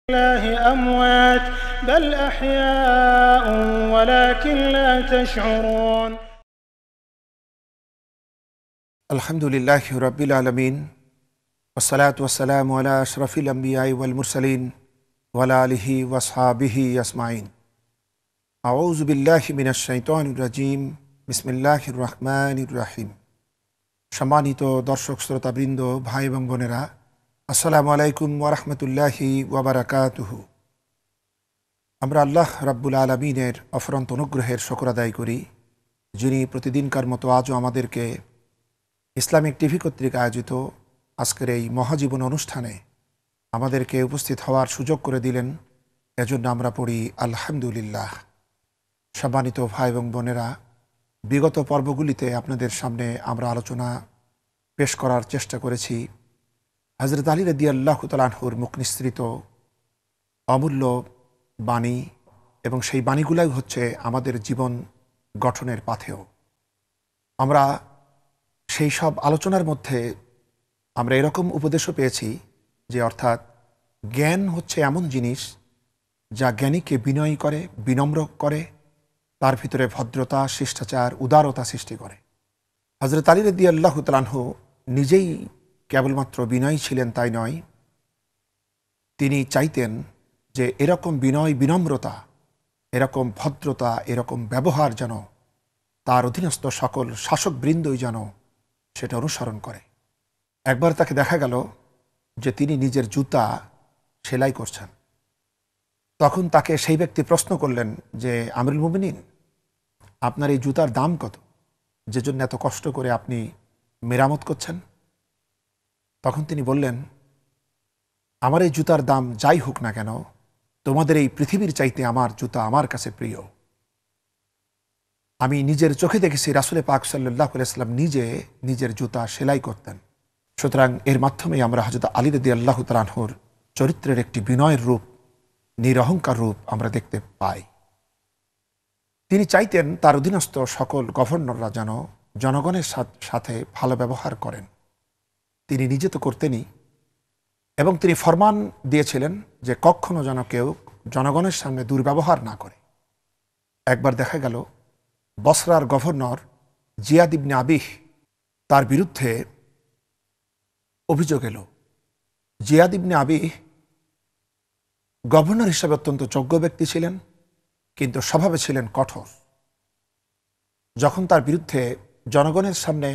الله أموات بل أحياء ولكن لا تشعرون الحمد لله رب العالمين والصلاة والسلام على أشرف الأنبياء والمرسلين وعلى آله وأصحابه أجمعين أعوذ بالله من الشيطان الرجيم بسم الله الرحمن الرحيم সম্মানিত দর্শক শ্রোতাবৃন্দ, ভাই এবং বোনেরা, আসসালামু আলাইকুম ওয়া রাহমাতুল্লাহি ওয়া বারাকাতুহু। আমরা আল্লাহ রাব্বুল আলামিনের অফুরন্ত অনুগ্রহের শুকর আদায় করি, যিনি প্রতিদিনকার মতো আজও আমাদেরকে ইসলামিক টিভি কর্তৃক আয়োজিত আজকের এই মহাজীবন অনুষ্ঠানে আমাদেরকে উপস্থিত হওয়ার সুযোগ করে দিলেন। এজন্য আমরা পড়ি আলহামদুলিল্লাহ। সম্মানিত ভাই এবং বোনেরা, বিগত পর্বগুলিতে আপনাদের সামনে আমরা আলোচনা পেশ করার চেষ্টা করেছি হযরত আলী রাদিয়াল্লাহু তাআলা আনহুর মুখ নিঃসৃত অমূল্য বাণী, এবং সেই বাণীগুলাই হচ্ছে আমাদের জীবন গঠনের পাথেয়। আমরা সেই সব আলোচনার মধ্যে আমরা এরকম উপদেশও পেয়েছি যে অর্থাৎ জ্ঞান হচ্ছে এমন জিনিস যা জ্ঞানীকে বিনয়ী করে, বিনম্র করে, তার ভিতরে ভদ্রতা, শিষ্টাচার, উদারতা সৃষ্টি করে। হযরত আলী রাদিয়াল্লাহু তাআলা আনহু নিজেই কেবলমাত্র বিনয়ী ছিলেন তাই নয়, তিনি চাইতেন যে এরকম বিনয়, বিনম্রতা, এরকম ভদ্রতা, এরকম ব্যবহার যেন তার অধীনস্থ সকল শাসকবৃন্দই যেন সেটা অনুসরণ করে। একবার তাকে দেখা গেল যে তিনি নিজের জুতা সেলাই করছেন। তখন তাকে সেই ব্যক্তি প্রশ্ন করলেন যে, আমিরুল মুমিনিন, আপনার এই জুতার দাম কত, যে জন্য এত কষ্ট করে আপনি মেরামত করছেন? তখন তিনি বললেন, আমার এই জুতার দাম যাই হোক না কেন, তোমাদের এই পৃথিবীর চাইতে আমার জুতা আমার কাছে প্রিয়। আমি নিজের চোখে দেখেছি রাসূল পাক সাল্লাল্লাহু আলাইহি ওয়াসাল্লাম নিজে নিজের জুতা সেলাই করতেন। সুতরাং এর মাধ্যমে আমরা হযরত আলী রাদিয়াল্লাহু তাআলা আনহুর চরিত্রের একটি বিনয়ের রূপ, নিরহংকার রূপ আমরা দেখতে পাই। তিনি চাইতেন তার অধীনস্থ সকল গভর্নররা যেন জনগণের সাথে ভালো ব্যবহার করেন। তিনি নিজে তো করতেনই, এবং তিনি ফরমান দিয়েছিলেন যে কখনো যেন কেউ জনগণের সামনে দুর্ব্যবহার না করে। একবার দেখা গেল বসরার গভর্নর জিয়াদ ইবনে আবিহ, তার বিরুদ্ধে অভিযোগ এলো। জিয়াদ ইবনে আবিহ গভর্নর হিসাবে অত্যন্ত যোগ্য ব্যক্তি ছিলেন, কিন্তু স্বভাবে ছিলেন কঠোর। যখন তার বিরুদ্ধে জনগণের সামনে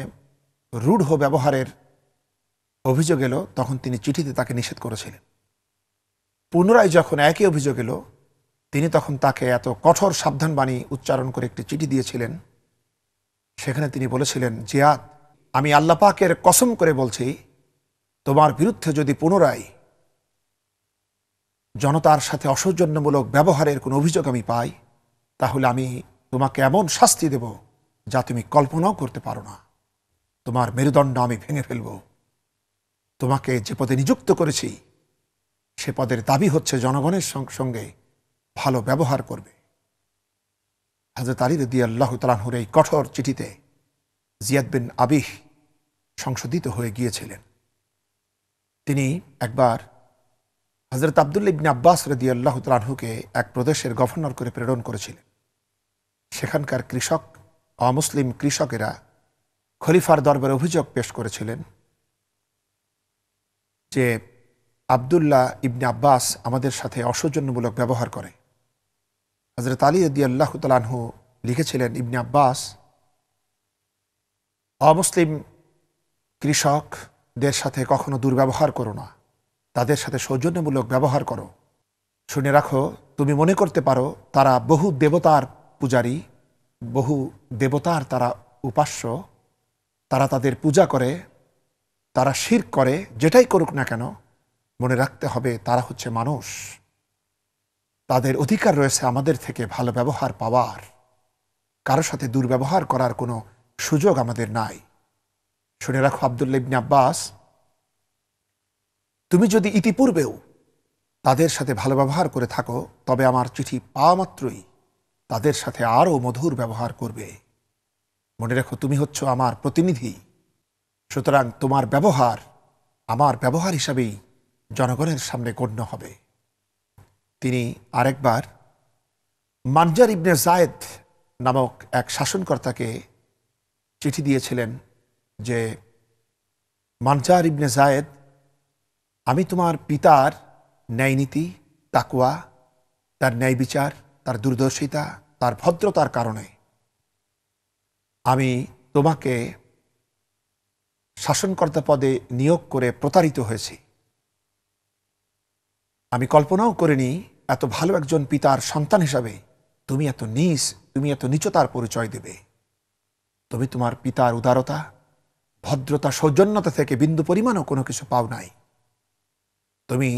রূঢ় ব্যবহারের অভিযোগ এলো, তখন তিনি চিঠিতে তাকে নিষেধ করেছিলেন। পুনরায় যখন একই অভিযোগ এলো, তিনি তখন তাকে এত কঠোর সাবধানবাণী উচ্চারণ করে একটি চিঠি দিয়েছিলেন। সেখানে তিনি বলেছিলেন, জিয়াদ, আমি আল্লাহ পাকের কসম করে বলছি, তোমার বিরুদ্ধে যদি পুনরায় জনতার সাথে অসৌজন্যমূলক ব্যবহারের কোনো অভিযোগ আমি পাই, তাহলে আমি তোমাকে এমন শাস্তি দেব যা তুমি কল্পনাও করতে পারো না। তোমার মেরুদণ্ড আমি ভেঙে ফেলব। তোমাকে যে পদে নিযুক্ত করেছি সে পদের দাবি হচ্ছে জনগণের সঙ্গে ভালো ব্যবহার করবে। হযরত আলী রাদিয়াল্লাহু তাআলা আনহুর এই কঠোর চিঠিতে জিয়াদ বিন আবিহ সংশোধিত হয়ে গিয়েছিলেন। তিনি একবার হযরত আব্দুল্লাহ ইবনে আব্বাস রাদিয়াল্লাহু তাআলা আনহুকে এক প্রদেশের গভর্নর করে প্রেরণ করেছিলেন। সেখানকার কৃষক, অমুসলিম কৃষকেরা খলিফার দরবারে অভিযোগ পেশ করেছিলেন যে আব্দুল্লাহ ইবনে আব্বাস আমাদের সাথে অসৌজন্যমূলক ব্যবহার করে। হযরত আলী রাদিয়াল্লাহু তাআলা আনহু লিখেছিলেন, ইবনে আব্বাস, অমুসলিম কৃষকদের সাথে কখনো দুর্ব্যবহার করো না, তাদের সাথে সৌজন্যমূলক ব্যবহার করো। শুনে রাখো, তুমি মনে করতে পারো তারা বহু দেবতার পূজারী, বহু দেবতার তারা উপাস্য, তারা তাদের পূজা করে, তারা শিরক করে, যেটাই করুক না কেন মনে রাখতে হবে তারা হচ্ছে মানুষ। তাদের অধিকার রয়েছে আমাদের থেকে ভালো ব্যবহার পাওয়ার। কারোর সাথে দুর্ব্যবহার করার কোনো সুযোগ আমাদের নাই। শুনে রাখো আব্দুল্লাহ ইবনে আব্বাস, তুমি যদি ইতিপূর্বেও তাদের সাথে ভালো ব্যবহার করে থাকো, তবে আমার চিঠি পাওয়া মাত্রই তাদের সাথে আরও মধুর ব্যবহার করবে। মনে রাখো, তুমি হচ্ছ আমার প্রতিনিধি, সুতরাং তোমার ব্যবহার আমার ব্যবহার হিসাবেই জনগণের সামনে গণ্য হবে। তিনি আরেকবার মানজার ইবনে জায়েদ নামক এক শাসনকর্তাকে চিঠি দিয়েছিলেন যে, মানজার ইবনে জায়েদ, আমি তোমার পিতার ন্যায়নীতি, তাকওয়া, তার ন্যায় বিচার, তার দূরদর্শিতা, তার ভদ্রতার কারণে আমি তোমাকে শাসনকর্তা পদে নিয়োগ করে প্রতারিত হয়েছি। আমি কল্পনাও করিনি এত ভালো একজন পিতার সন্তান হিসাবে তুমি এত নীচতার পরিচয় দেবে। তুমি তোমার পিতার উদারতা, ভদ্রতা, সৌজন্যতা থেকে বিন্দু পরিমাণও কোনো কিছু পাও নাই। তুমি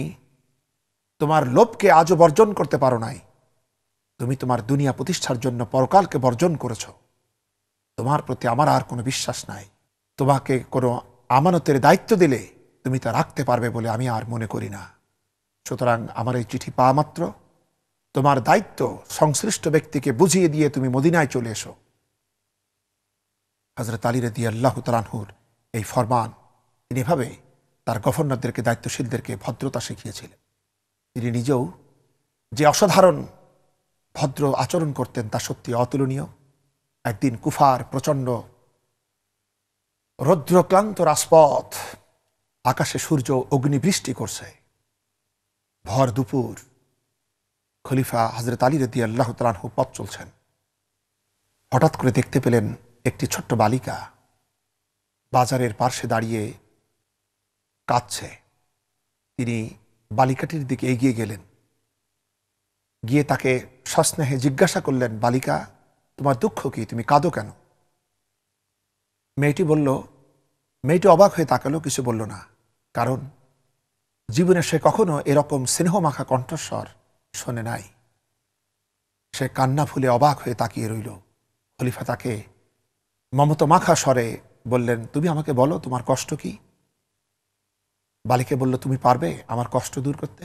তোমার লোভকে আজও বর্জন করতে পারো নাই। তুমি তোমার দুনিয়া প্রতিষ্ঠার জন্য পরকালকে বর্জন করেছ। তোমার প্রতি আমার আর কোনো বিশ্বাস নাই। তোমাকে কোনো আমানতের দায়িত্ব দিলে তুমি তা রাখতে পারবে বলে আমি আর মনে করি না। সুতরাং আমার এই চিঠি পাওয়া মাত্র তোমার দায়িত্ব সংশ্লিষ্ট ব্যক্তিকে বুঝিয়ে দিয়ে তুমি মদিনায় চলে এসো। হযরত আলী রাদিয়াল্লাহু তাআলা আনহুর এই ফরমান, তিনি এভাবে তার গভর্নরদেরকে, দায়িত্বশীলদেরকে ভদ্রতা শিখিয়েছিলেন। তিনি নিজেও যে অসাধারণ ভদ্র আচরণ করতেন তা সত্যি অতুলনীয়। একদিন কুফার প্রচণ্ড রৌদ্রক্লান্ত রাজপথ, আকাশে সূর্য অগ্নিবৃষ্টি করছে, ভর দুপুর, খলিফা হযরত আলী রাদিয়াল্লাহু তাআলা আনহু পথ চলছেন। হঠাৎ করে দেখতে পেলেন একটি ছোট্ট বালিকা বাজারের পার্শ্বে দাঁড়িয়ে কাঁদছে। তিনি বালিকাটির দিকে এগিয়ে গেলেন, গিয়ে তাকে সস্নেহে জিজ্ঞাসা করলেন, বালিকা, তোমার দুঃখ কি? তুমি কাঁদো কেন? মেয়েটি অবাক হয়ে তাকালো, কিছু বলল না। কারণ জীবনে সে কখনো এরকম স্নেহমাখা কণ্ঠস্বর শোনে নাই। সে কান্না ফুলে অবাক হয়ে তাকিয়ে রইল। খলিফা তাকে মমতামাখা স্বরে বললেন, তুমি আমাকে বলো তোমার কষ্ট কি? বালিকা বলল, তুমি পারবে আমার কষ্ট দূর করতে?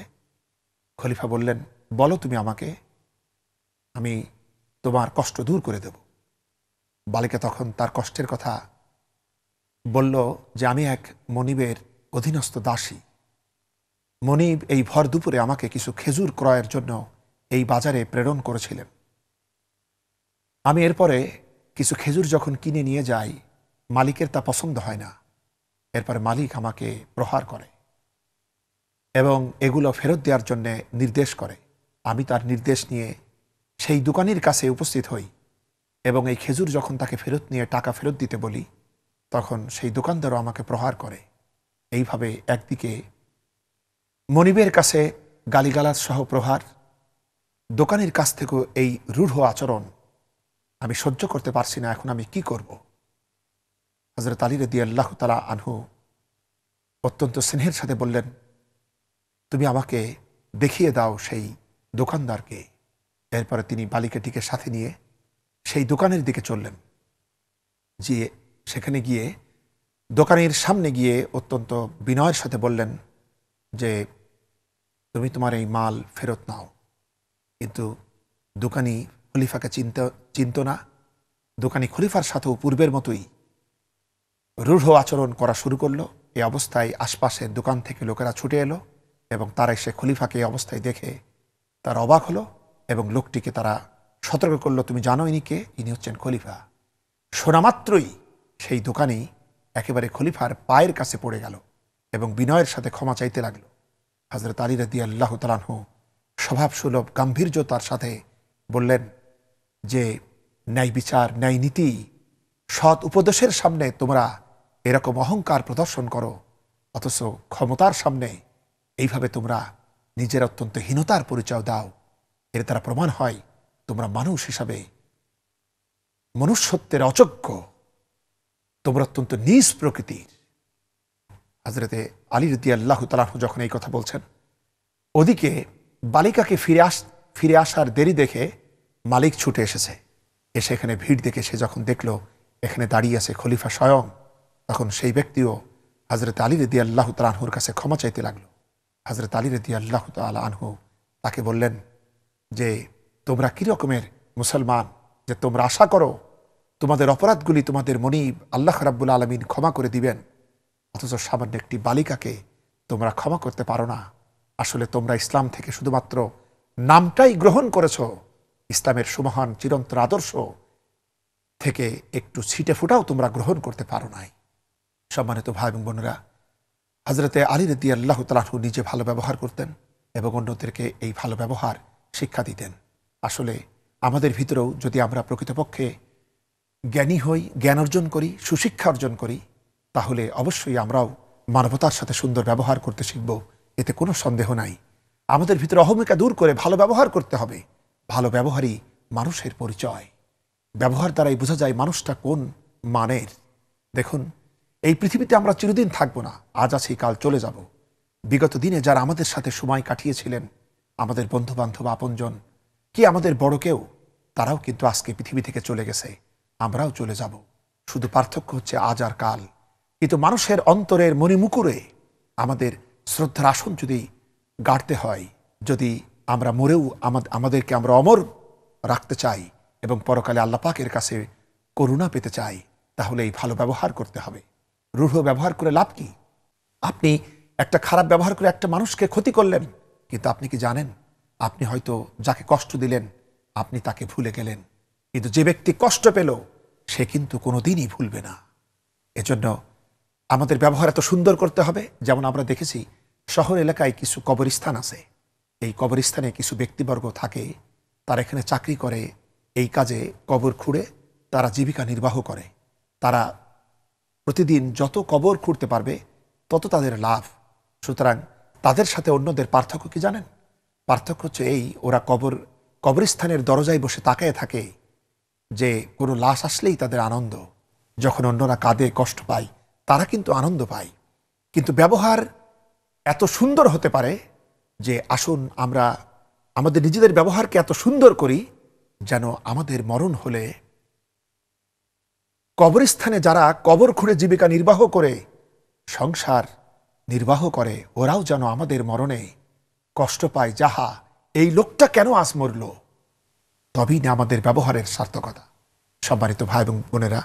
খলিফা বললেন, বলো তুমি আমাকে, আমি তোমার কষ্ট দূর করে দেব। বালিকা তখন তার কষ্টের কথা বলল যে, আমি এক মনিবের অধীনস্থ দাসী। মনিব এই ভর দুপুরে আমাকে কিছু খেজুর ক্রয়ের জন্য এই বাজারে প্রেরণ করেছিলেন। আমি এরপরে কিছু খেজুর যখন কিনে নিয়ে যাই, মালিকের তা পছন্দ হয় না। এরপরে মালিক আমাকে প্রহার করে এবং এগুলো ফেরত দেওয়ার জন্য নির্দেশ করে। আমি তার নির্দেশ নিয়ে সেই দোকানির কাছে উপস্থিত হই এবং এই খেজুর যখন তাকে ফেরত নিয়ে টাকা ফেরত দিতে বলি, তখন সেই দোকানদারও আমাকে প্রহার করে। এইভাবে একদিকে মনিবের কাছে গালিগালাজ সহ প্রহার, দোকানির কাছ থেকেও এই রূঢ় আচরণ আমি সহ্য করতে পারছি না। এখন আমি কি করব? হযরত আলী রাদিয়াল্লাহু তাআলা আনহু অত্যন্ত স্নেহের সাথে বললেন, তুমি আমাকে দেখিয়ে দাও সেই দোকানদারকে। এরপরে তিনি বালিকাটিকে সাথে নিয়ে সেই দোকানের দিকে চললেন। সেখানে গিয়ে দোকানের সামনে গিয়ে অত্যন্ত বিনয়ের সাথে বললেন যে, তুমি তোমার এই মাল ফেরত নাও। কিন্তু দোকানি খলিফাকে চিনত না। দোকানি খলিফার সাথেও পূর্বের মতোই রূঢ় আচরণ করা শুরু করলো। এই অবস্থায় আশপাশের দোকান থেকে লোকেরা ছুটে এলো এবং তারা এসে খলিফাকে এই অবস্থায় দেখে তারা অবাক হলো এবং লোকটিকে তারা সতর্ক করলো, তুমি জানো ইনি কে? ইনি হচ্ছেন খলিফা। শোনা মাত্রই সেই দোকানি একেবারে খলিফার পায়ের কাছে পড়ে গেল এবং বিনয়ের সাথে ক্ষমা চাইতে লাগলো। হযরত আলী রাদিয়াল্লাহু তাআলা আনহু স্বভাবসুলভ গাম্ভীর্যতার সাথে বললেন যে, ন্যায় বিচার, ন্যায় নীতি, সৎ উপদেশের সামনে তোমরা এরকম অহংকার প্রদর্শন করো, অথচ ক্ষমতার সামনে এইভাবে তোমরা নিজের অত্যন্ত হীনতার পরিচয় দাও। এর দ্বারা প্রমাণ হয় তোমরা মানুষ হিসাবে মনুষ্যত্বের অযোগ্য, তোমরা অত্যন্ত নীচ প্রকৃতির। হযরতে আলী রাদিয়াল্লাহু তাআলা আনহু যখন এই কথা বলছেন, ওদিকে বালিকাকে ফিরে আসার দেরি দেখে মালিক ছুটে এসেছে। এসে এখানে ভিড় দেখে সে যখন দেখল এখানে দাঁড়িয়ে আছে খলিফা স্বয়ং, তখন সেই ব্যক্তিও হযরত আলী রাদিয়াল্লাহু তাআলা আনহুর কাছে ক্ষমা চাইতে লাগলো। হযরত আলী রাদিয়াল্লাহু তাআলা আনহু তাকে বললেন যে, তোমরা কি রকমের মুসলমান যে তোমরা আশা করো তোমাদের অপরাধগুলি তোমাদের মনিব আল্লাহ রাব্বুল আলামিন ক্ষমা করে দিবেন, অথচ সামান্য একটি বালিকাকে তোমরা ক্ষমা করতে পারো না। আসলে তোমরা ইসলাম থেকে শুধুমাত্র নামটাই গ্রহণ করেছ, ইসলামের সুমহান চিরন্তন আদর্শ থেকে একটু ছিটে ফুটাও তোমরা গ্রহণ করতে পারো নাই। সম্মানিত ভাই এবং বোনেরা, হযরতে আলী রাদিয়াল্লাহু তাআলা আনহু নিজে ভালো ব্যবহার করতেন এবং অন্যদেরকে এই ভালো ব্যবহার শিক্ষা দিতেন। আসলে আমাদের ভিতরেও যদি আমরা প্রকৃতপক্ষে জ্ঞানী হই, জ্ঞান অর্জন করি, সুশিক্ষা অর্জন করি, তাহলে অবশ্যই আমরাও মানবতার সাথে সুন্দর ব্যবহার করতে শিখব, এতে কোনো সন্দেহ নাই। আমাদের ভিতরে অহমিকা দূর করে ভালো ব্যবহার করতে হবে। ভালো ব্যবহারই মানুষের পরিচয়। ব্যবহার দ্বারাই বোঝা যায় মানুষটা কোন মানের। দেখুন, এই পৃথিবীতে আমরা চিরদিন থাকবো না, আজ আছি কাল চলে যাব। বিগত দিনে যারা আমাদের সাথে সময় কাটিয়েছিলেন, আমাদের বন্ধু বান্ধব, আপনজন, কি আমাদের বড় কেউ, তারাও কিন্তু আজকে পৃথিবী থেকে চলে গেছে, আমরাও চলে যাব। শুধু পার্থক্য হচ্ছে আজ আর কাল। কিন্তু মানুষের অন্তরের মণিমুকুরে আমাদের শ্রদ্ধার আসন যদি গাড়তে হয়, যদি আমরা মরেও আমাদেরকে আমরা অমর রাখতে চাই এবং পরকালে আল্লাহ পাকের কাছে করুণা পেতে চাই, তাহলে এই ভালো ব্যবহার করতে হবে। রূঢ় ব্যবহার করে লাভ কি? আপনি একটা খারাপ ব্যবহার করে একটা মানুষকে ক্ষতি করলেন, কিন্তু আপনি কি জানেন আপনি হয়তো যাকে কষ্ট দিলেন আপনি তাকে ভুলে গেলেন, কিন্তু যে ব্যক্তি কষ্ট পেল সে কিন্তু কোনোদিনই ভুলবে না। এজন্য আমাদের ব্যবহার এত সুন্দর করতে হবে। যেমন আমরা দেখেছি শহর এলাকায় কিছু কবরস্থান আছে, এই কবরস্থানে কিছু ব্যক্তিবর্গ থাকে, তারা এখানে চাকরি করে, এই কাজে কবর খুঁড়ে তারা জীবিকা নির্বাহ করে। তারা প্রতিদিন যত কবর খুঁড়তে পারবে তত তাদের লাভ। সুতরাং তাদের সাথে অন্যদের পার্থক্য কি জানেন? পার্থক্য হচ্ছে এই, ওরা কবরস্থানের দরজায় বসে তাকায় থাকে যে কোনো লাশ আসলেই তাদের আনন্দ, যখন অন্যরা কাঁদে কষ্ট পায় তারা কিন্তু আনন্দ পায়। কিন্তু ব্যবহার এত সুন্দর হতে পারে যে আসুন আমরা আমাদের নিজেদের ব্যবহারকে এত সুন্দর করি যেন আমাদের মরণ হলে কবরস্থানে যারা কবর খুঁড়ে জীবিকা নির্বাহ করে, সংসার নির্বাহ করে, ওরাও যেন আমাদের মরণে কষ্ট পায়, যাহা এই লোকটা কেন আজ মরল। তবেই না আমাদের ব্যবহারের সার্থকতা। সম্মানিত ভাই এবং বোনেরা,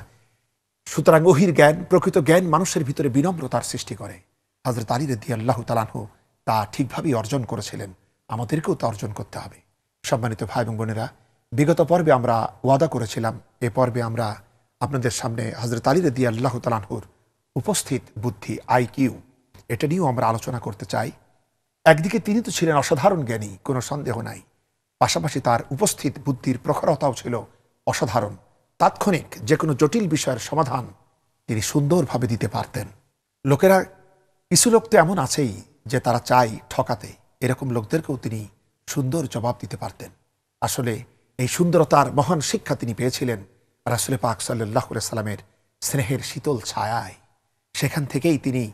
সুতরাং ওহির জ্ঞান, প্রকৃত জ্ঞান মানুষের ভিতরে বিনম্রতার সৃষ্টি করে। হযরত আলী রাদিয়াল্লাহু তাআলা আনহু তা ঠিকভাবেই অর্জন করেছিলেন, আমাদেরকেও তা অর্জন করতে হবে। সম্মানিত ভাই এবং বোনেরা, বিগত পর্বে আমরা ওয়াদা করেছিলাম, এ পর্বে আমরা আপনাদের সামনে হযরত আলী রাদিয়াল্লাহু তাআলা আনহুর উপস্থিত বুদ্ধি, আইকিউ, এটা নিয়েও আমরা আলোচনা করতে চাই। একদিকে তিনি তো ছিলেন অসাধারণ জ্ঞানী, কোনো সন্দেহ নাই, পাশাপাশি তার উপস্থিত বুদ্ধির প্রখরতাও ছিল অসাধারণ। তাৎক্ষণিক যে কোনো জটিল বিষয়ের সমাধান তিনি সুন্দরভাবে দিতে পারতেন। লোকেরা, কিছু লোক তো এমন আছেই যে তারা চায় ঠকাতে, এরকম লোকদেরকেও তিনি সুন্দর জবাব দিতে পারতেন। আসলে এই সুন্দরতার মহান শিক্ষা তিনি পেয়েছিলেন রাসূল পাক সাল্লাল্লাহু আলাইহি সাল্লামের স্নেহের শীতল ছায়ায়। সেখান থেকেই তিনি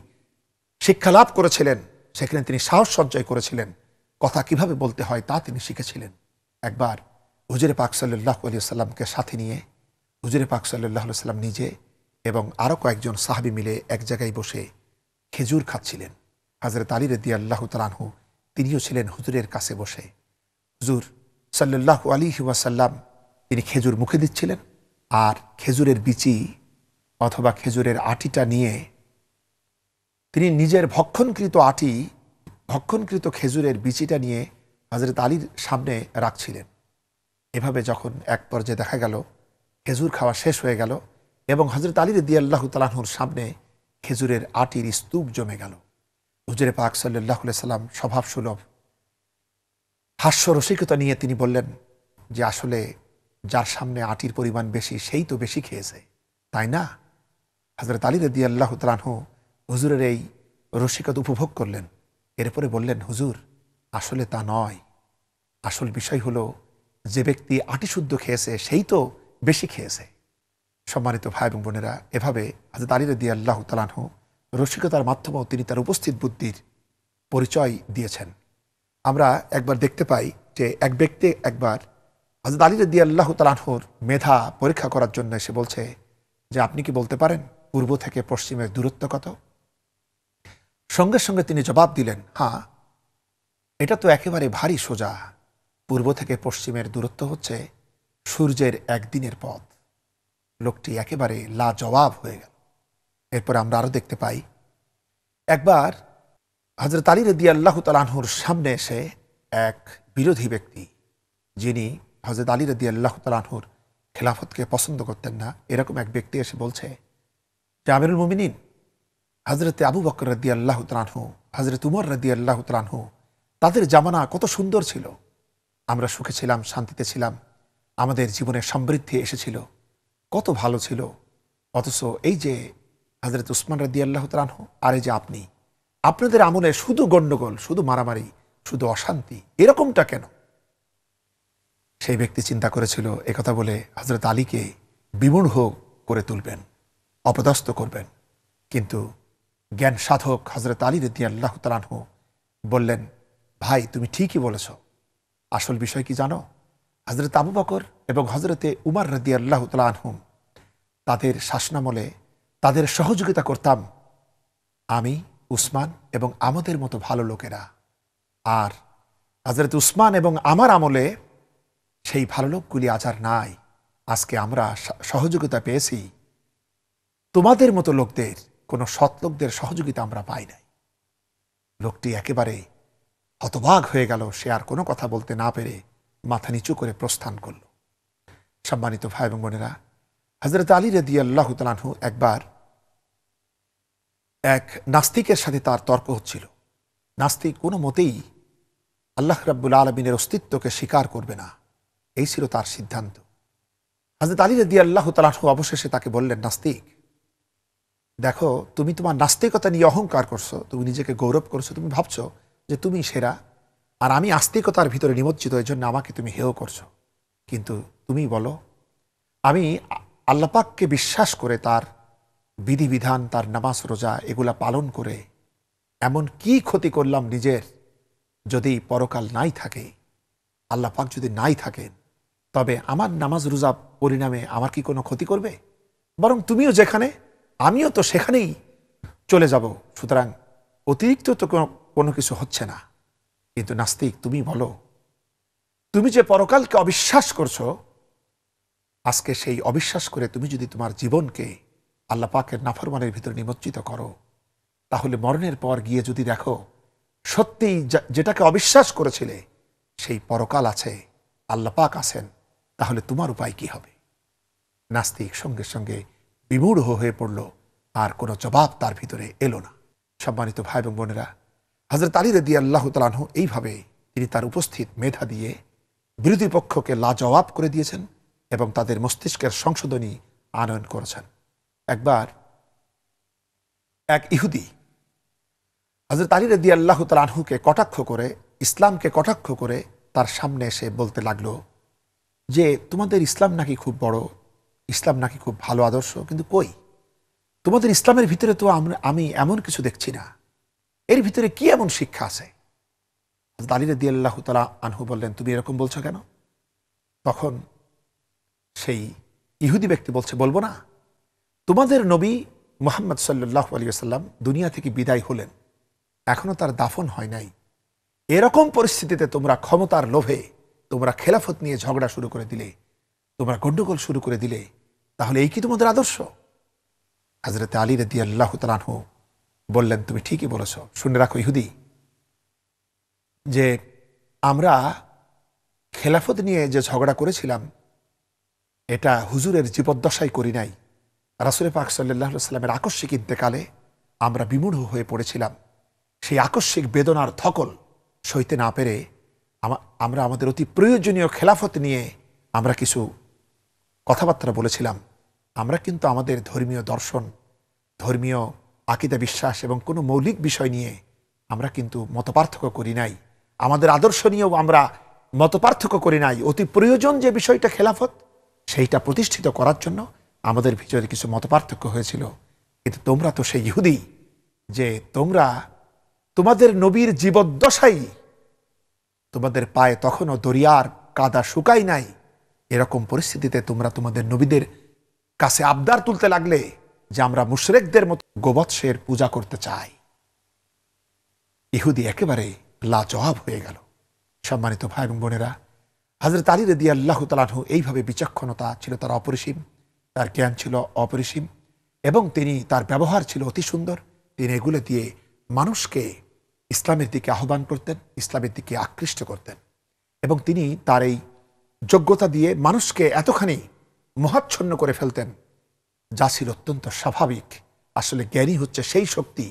শিক্ষা লাভ করেছিলেন, সেখানে তিনি সাহস সঞ্চয় করেছিলেন, কথা কিভাবে বলতে হয় তা তিনি শিখেছিলেন। একবার হুজুরে পাক সাল্লাল্লাহু আলাইহি সাল্লামকে সাথে নিয়ে হুজুরে পাক সাল্লাল্লাহু আলাইহি সাল্লাম নিজে এবং আরও কয়েকজন সাহাবী মিলে এক জায়গায় বসে খেজুর খাচ্ছিলেন। হযরত আলী রাদিয়াল্লাহু তাআলা আনহু তিনিও ছিলেন হুজুরের কাছে বসে। হুজুর সাল্লাল্লাহু আলাইহি ওয়াসাল্লাম তিনি খেজুর মুখে দিচ্ছিলেন, আর খেজুরের বিচি অথবা খেজুরের আটিটা নিয়ে তিনি নিজের ভক্ষণকৃত খেজুরের বিচিটা নিয়ে হযরত আলীর সামনে রাখছিলেন। এভাবে যখন এক পর্যায়ে দেখা গেল খেজুর খাওয়া শেষ হয়ে গেল এবং হযরত আলী রাদিয়াল্লাহু তাআলা আনহুর সামনে খেজুরের আটির স্তূপ জমে গেল, হুজুরে পাক সাল্লাল্লাহু আলাইহি সাল্লাম স্বভাব সুলভ হাস্য রসিকতা নিয়ে তিনি বললেন যে আসলে যার সামনে আটির পরিমাণ বেশি সেই তো বেশি খেয়েছে, তাই না? হযরত আলী রাদিয়াল্লাহু তাআলা আনহু হুজুরের এই রসিকতা উপভোগ করলেন। এরপরে বললেন, হুজুর আসলে তা নয়, আসল বিষয় হলো যে ব্যক্তি আটি শুদ্ধ খেয়েছে সেই তো বেশি খেয়েছে। সম্মানিত ভাই এবং বোনেরা, এভাবে হযরত আলী রাদিয়াল্লাহু তাআলা আনহু রসিকতার মাধ্যমেও তিনি তার উপস্থিত বুদ্ধির পরিচয় দিয়েছেন। আমরা একবার দেখতে পাই যে এক ব্যক্তি একবার হযরত আলী রাদিয়াল্লাহু তাআলা আনহুর মেধা পরীক্ষা করার জন্য এসে বলছে যে আপনি কি বলতে পারেন পূর্ব থেকে পশ্চিমের দূরত্ব কত? সঙ্গে সঙ্গে তিনি জবাব দিলেন, হ্যাঁ, এটা তো একেবারে ভারী সোজা, পূর্ব থেকে পশ্চিমের দূরত্ব হচ্ছে সূর্যের একদিনের পথ। লোকটি একেবারে লাজবাব হয়ে গেল। এরপর আমরা আরো দেখতে পাই একবার হযরত আলী রাদিয়াল্লাহু তাআলা আনহুর সামনে এসে এক বিরোধী ব্যক্তি, যিনি হযরত আলী রাদিয়াল্লাহু তাআলা আনহুর খেলাফতকে পছন্দ করতেন না, এরকম এক ব্যক্তি এসে বলছে যে আমিরুল মুমিনিন, হযরত আবু বকর রাদিয়াল্লাহু তাআলা আনহু, হযরত উমর রাদিয়াল্লাহু তাআলা আনহু, তাদের জামানা কত সুন্দর ছিল, আমরা সুখে ছিলাম, শান্তিতে ছিলাম, আমাদের জীবনে সমৃদ্ধি এসেছিল, কত ভালো ছিল। অথচ এই যে হযরত উসমান রাদিয়াল্লাহু তাআলা আনহু আর এই যে আপনি, আপনাদের আমলে শুধু গণ্ডগোল, শুধু মারামারি, শুধু অশান্তি, এরকমটা কেন? সেই ব্যক্তি চিন্তা করেছিল একথা বলে হযরত আলীকে বিমূঢ় করে তুলবেন, অপদস্থ করবেন। কিন্তু জ্ঞান সাধক হযরত আলী রাদিয়াল্লাহু তাআলা আনহু বললেন, ভাই তুমি ঠিকই বলেছ, আসল বিষয় কি জানো? হযরত আবু বকর এবং হযরতে উমর রাদিয়াল্লাহু তাআলা আনহু, তাদের শাসনামলে তাদের সহযোগিতা করতাম আমি, উসমান এবং আমাদের মতো ভালো লোকেরা। আর হযরত উসমান এবং আমার আমলে সেই ভালো লোকগুলি আজ আর নাই। আজকে আমরা সহযোগিতা পেয়েছি, তোমাদের মতো লোকদের, কোনো সৎ লোকদের সহযোগিতা আমরা পাই নাই। লোকটি একেবারে হতবাক হয়ে গেল, সে আর কোনো কথা বলতে না পেরে মাথা নিচু করে প্রস্থান করল। সম্মানিত ভাই এবং বোনেরা, হযরত আলী রাদিয়াল্লাহু তাআলা আনহু একবার এক নাস্তিকের সাথে তার তর্ক হচ্ছিল। নাস্তিক কোনো মতেই আল্লাহ রাব্বুল আলামিনের অস্তিত্বকে স্বীকার করবে না, এই ছিল তার সিদ্ধান্ত। হযরত আলী রাদিয়াল্লাহু তাআলা আনহু অবশেষে তাকে বললেন, নাস্তিক, দেখো তুমি তোমার নাস্তিকতা নিয়ে অহংকার করছো, তুমি নিজেকে গৌরব করছো, তুমি ভাবছো যে তুমি সেরা, আর আমি আস্তিকতার ভিতরে নিমজ্জিত, এই জন্য আমাকে তুমি হেয় করছো। কিন্তু তুমি বলো, আমি আল্লাহ পাককে বিশ্বাস করে তার বিধিবিধান, তার নামাজ রোজা এগুলা পালন করে এমন কি ক্ষতি করলাম নিজের? যদি পরকাল নাই থাকে, আল্লাহ পাক যদি নাই থাকেন, তবে আমার নামাজ রোজা পরিণামে আমার কি কোনো ক্ষতি করবে? বরং তুমিও যেখানে, আমিও তো সেখানেই চলে যাব, সুতরাং অতিরিক্ত তো কোনো কিছু হচ্ছে না। কিন্তু নাস্তিক, তুমি বলো, তুমি যে পরকালকে অবিশ্বাস করছো, আজকে সেই অবিশ্বাস করে তুমি যদি তোমার জীবনকে আল্লাহ পাকের নাফরমানের ভিতরে নিমজ্জিত করো, তাহলে মরণের পর গিয়ে যদি দেখো সত্যিই যেটাকে অবিশ্বাস করেছিলে সেই পরকাল আছে, আল্লাহ পাক আছেন, তাহলে তোমার উপায় কি হবে? নাস্তিক সঙ্গে সঙ্গে বিমূঢ় হয়ে পড়ল, আর কোনো জবাব তার ভিতরে এলো না। সম্মানিত ভাই এবং বোনেরা, হযরত আলী রাদিয়াল্লাহু তাআলা আনহু এইভাবে তিনি তার উপস্থিত মেধা দিয়ে বিরোধী পক্ষকে লাজবাব করে দিয়েছেন এবং তাদের মস্তিষ্কের সংশোধনী আনয়ন করেছেন। একবার এক ইহুদি হযরত আলী রাদিয়াল্লাহু তাআলা আনহুকে কটাক্ষ করে, ইসলামকে কটাক্ষ করে তার সামনে এসে বলতে লাগলো যে তোমাদের ইসলাম নাকি খুব বড়, ইসলাম নাকি খুব ভালো আদর্শ, কিন্তু কই তোমাদের ইসলামের ভিতরে তো আমি এমন কিছু দেখছি না, এর ভিতরে কি এমন শিক্ষা আছে? হযরত আলী রাদিয়াল্লাহু তাআলা আনহু বললেন, তুমি এরকম বলছো কেন? তখন সেই ইহুদি ব্যক্তি বলছে, বলবো না, তোমাদের নবী মুহাম্মদ সাল্লাল্লাহু আলাইহি ওয়াসাল্লাম দুনিয়া থেকে বিদায় হলেন, এখনো তার দাফন হয় নাই। এরকম পরিস্থিতিতে তোমরা ক্ষমতার লোভে তোমরা খেলাফত নিয়ে ঝগড়া শুরু করে দিলে, তোমরা গন্ডগোল শুরু করে দিলে, তাহলে এই কি তোমাদের আদর্শ? হযরত আলী রাদিয়াল্লাহু তাআলা আনহু বললেন, তুমি ঠিকই বলেছ। শুনে রাখো ইহুদি, যে আমরা খেলাফত নিয়ে যে ঝগড়া করেছিলাম, এটা হুজুরের জীবদ্দশায় করি নাই। রাসূল পাক সাল্লাল্লাহু আলাইহি ওয়াসাল্লামের আকস্মিক ইন্তেকালে আমরা বিমূঢ় হয়ে পড়েছিলাম। সেই আকস্মিক বেদনার ধকল সইতে না পেরে আমরা আমাদের অতি প্রয়োজনীয় খেলাফত নিয়ে আমরা কিছু কথাবার্তা বলেছিলাম। আমরা কিন্তু আমাদের ধর্মীয় দর্শন, ধর্মীয় আকীদা বিশ্বাস এবং কোনো মৌলিক বিষয় নিয়ে আমরা কিন্তু মতপার্থক্য করি নাই, আমাদের আদর্শ নিয়েও আমরা মতপার্থক্য করি নাই। অতি প্রয়োজন যে বিষয়টা খেলাফত, সেইটা প্রতিষ্ঠিত করার জন্য আমাদের ভিতরে কিছু মতপার্থক্য হয়েছিল। কিন্তু তোমরা তো সেই ইহুদি, যে তোমরা তোমাদের নবীর জীবদ্দশাই তোমাদের পায়ে তখনও দরিয়ার কাদা শুকাই নাই, এরকম পরিস্থিতিতে তোমরা তোমাদের নবীদের কাছে আবদার তুলতে লাগলে যে আমরা মুশরিকদের মতো গোবৎসের পূজা করতে চাই। ইহুদি একেবারে লাজবাব হয়ে গেল। সম্মানিত ভাই এবং বোনেরা, হযরত আলী রাদিয়াল্লাহু তাআলা আনহু এইভাবে বিচক্ষণতা ছিল তার অপরিসীম, তার জ্ঞান ছিল অপরিসীম, এবং তার ব্যবহার ছিল অতি সুন্দর। তিনি এগুলো দিয়ে মানুষকে ইসলামের দিকে আহ্বান করতেন, ইসলামের দিকে আকৃষ্ট করতেন। এবং তিনি তার এই যোগ্যতা দিয়ে মানুষকে এতখানি মোহাচ্ছন্ন করে ফেলতেন, যা ছিল অত্যন্ত স্বাভাবিক। আসলে জ্ঞানী হচ্ছে সেই শক্তি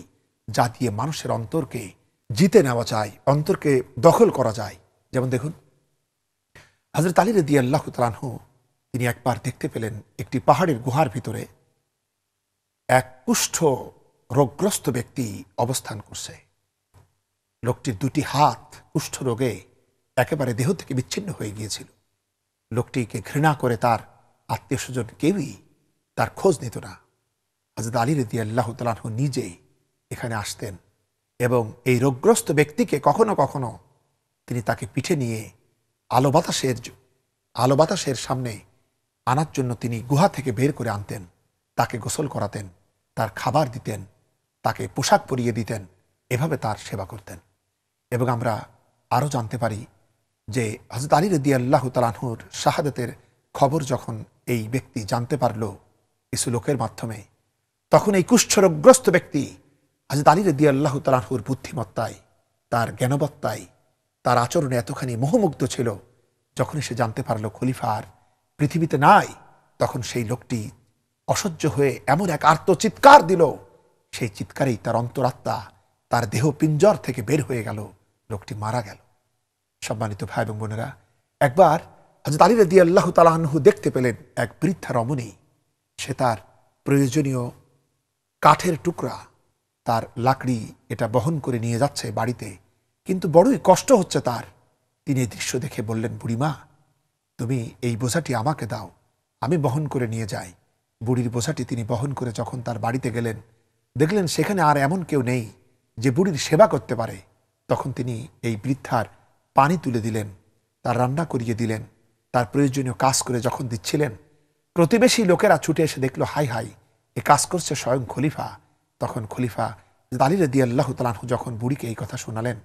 যা দিয়ে মানুষের অন্তরকে জিতে নেওয়া যায়, অন্তরকে দখল করা যায়। যেমন দেখুন, হযরত আলী রাদিয়াল্লাহু তাআলা আনহু তিনি একবার দেখতে পেলেন একটি পাহাড়ের গুহার ভিতরে এক কুষ্ঠ রোগগ্রস্ত ব্যক্তি অবস্থান করছে। লোকটির দুটি হাত কুষ্ঠ রোগে একেবারে দেহ থেকে বিচ্ছিন্ন হয়ে গিয়েছিল। লোকটিকে ঘৃণা করে তার আত্মীয় স্বজন কেউই তার খোঁজ নিত না। হযরত আলী রাদিয়াল্লাহু তাআলা আনহু নিজেই এখানে আসতেন এবং এই রোগগ্রস্ত ব্যক্তিকে কখনো কখনো তিনি তাকে পিঠে নিয়ে আলো বাতাসের সামনে আনার জন্য তিনি গুহা থেকে বের করে আনতেন, তাকে গোসল করাতেন, তার খাবার দিতেন, তাকে পোশাক পরিয়ে দিতেন, এভাবে তার সেবা করতেন। এবং আমরা আরও জানতে পারি যে হযরত আলী রাদিয়াল্লাহু তাআলা আনহুর শাহাদাতের খবর যখন এই ব্যক্তি জানতে পারল কিছু লোকের মাধ্যমে, তখন এই কুষ্ঠরোগগ্রস্ত ব্যক্তি হযরত আলী রাদিয়াল্লাহু তাআলা আনহুর বুদ্ধিমত্তায়, তার জ্ঞানবত্তায়, তার আচরণে এতখানি মোহমুগ্ধ ছিল। যখন সে জানতে পারল খলিফা আর পৃথিবীতে নাই, তখন সেই লোকটি অসহ্য হয়ে এমন এক আর্তচিৎকার দিল, সেই চিৎকারেই তার অন্তরাত্মা তার দেহ পিঞ্জর থেকে বের হয়ে গেল, লোকটি মারা গেল। সম্মানিত ভাই এবং বোনেরা, একবার হযরত আলী রাদিয়াল্লাহু তাআলা আনহু দেখতে পেলেন এক বৃদ্ধা রমণী, সে তার প্রয়োজনীয় কাঠের টুকরা, তার লাকড়ি এটা বহন করে নিয়ে যাচ্ছে বাড়িতে, কিন্তু বড়ই কষ্ট হচ্ছে তার। তিনি এই দৃশ্য দেখে বললেন, বুড়িমা, তুমি এই বোঝাটি আমাকে দাও, আমি বহন করে নিয়ে যাই। বুড়ির বোঝাটি তিনি বহন করে যখন তার বাড়িতে গেলেন, দেখলেন সেখানে আর এমন কেউ নেই যে বুড়ির সেবা করতে পারে। তখন তিনি এই বৃদ্ধার পানি তুলে দিলেন, তার রান্না করিয়ে দিলেন, তার প্রয়োজনীয় কাজ করে যখন দিচ্ছিলেন, প্রতিবেশী লোকেরা ছুটে এসে দেখল, হাই হাই, এ কাজ করছে স্বয়ং খলিফা। তখন খলিফা আলী রাদিয়াল্লাহু তাআলা আনহু যখন বুড়িকে এই কথা শোনালেন,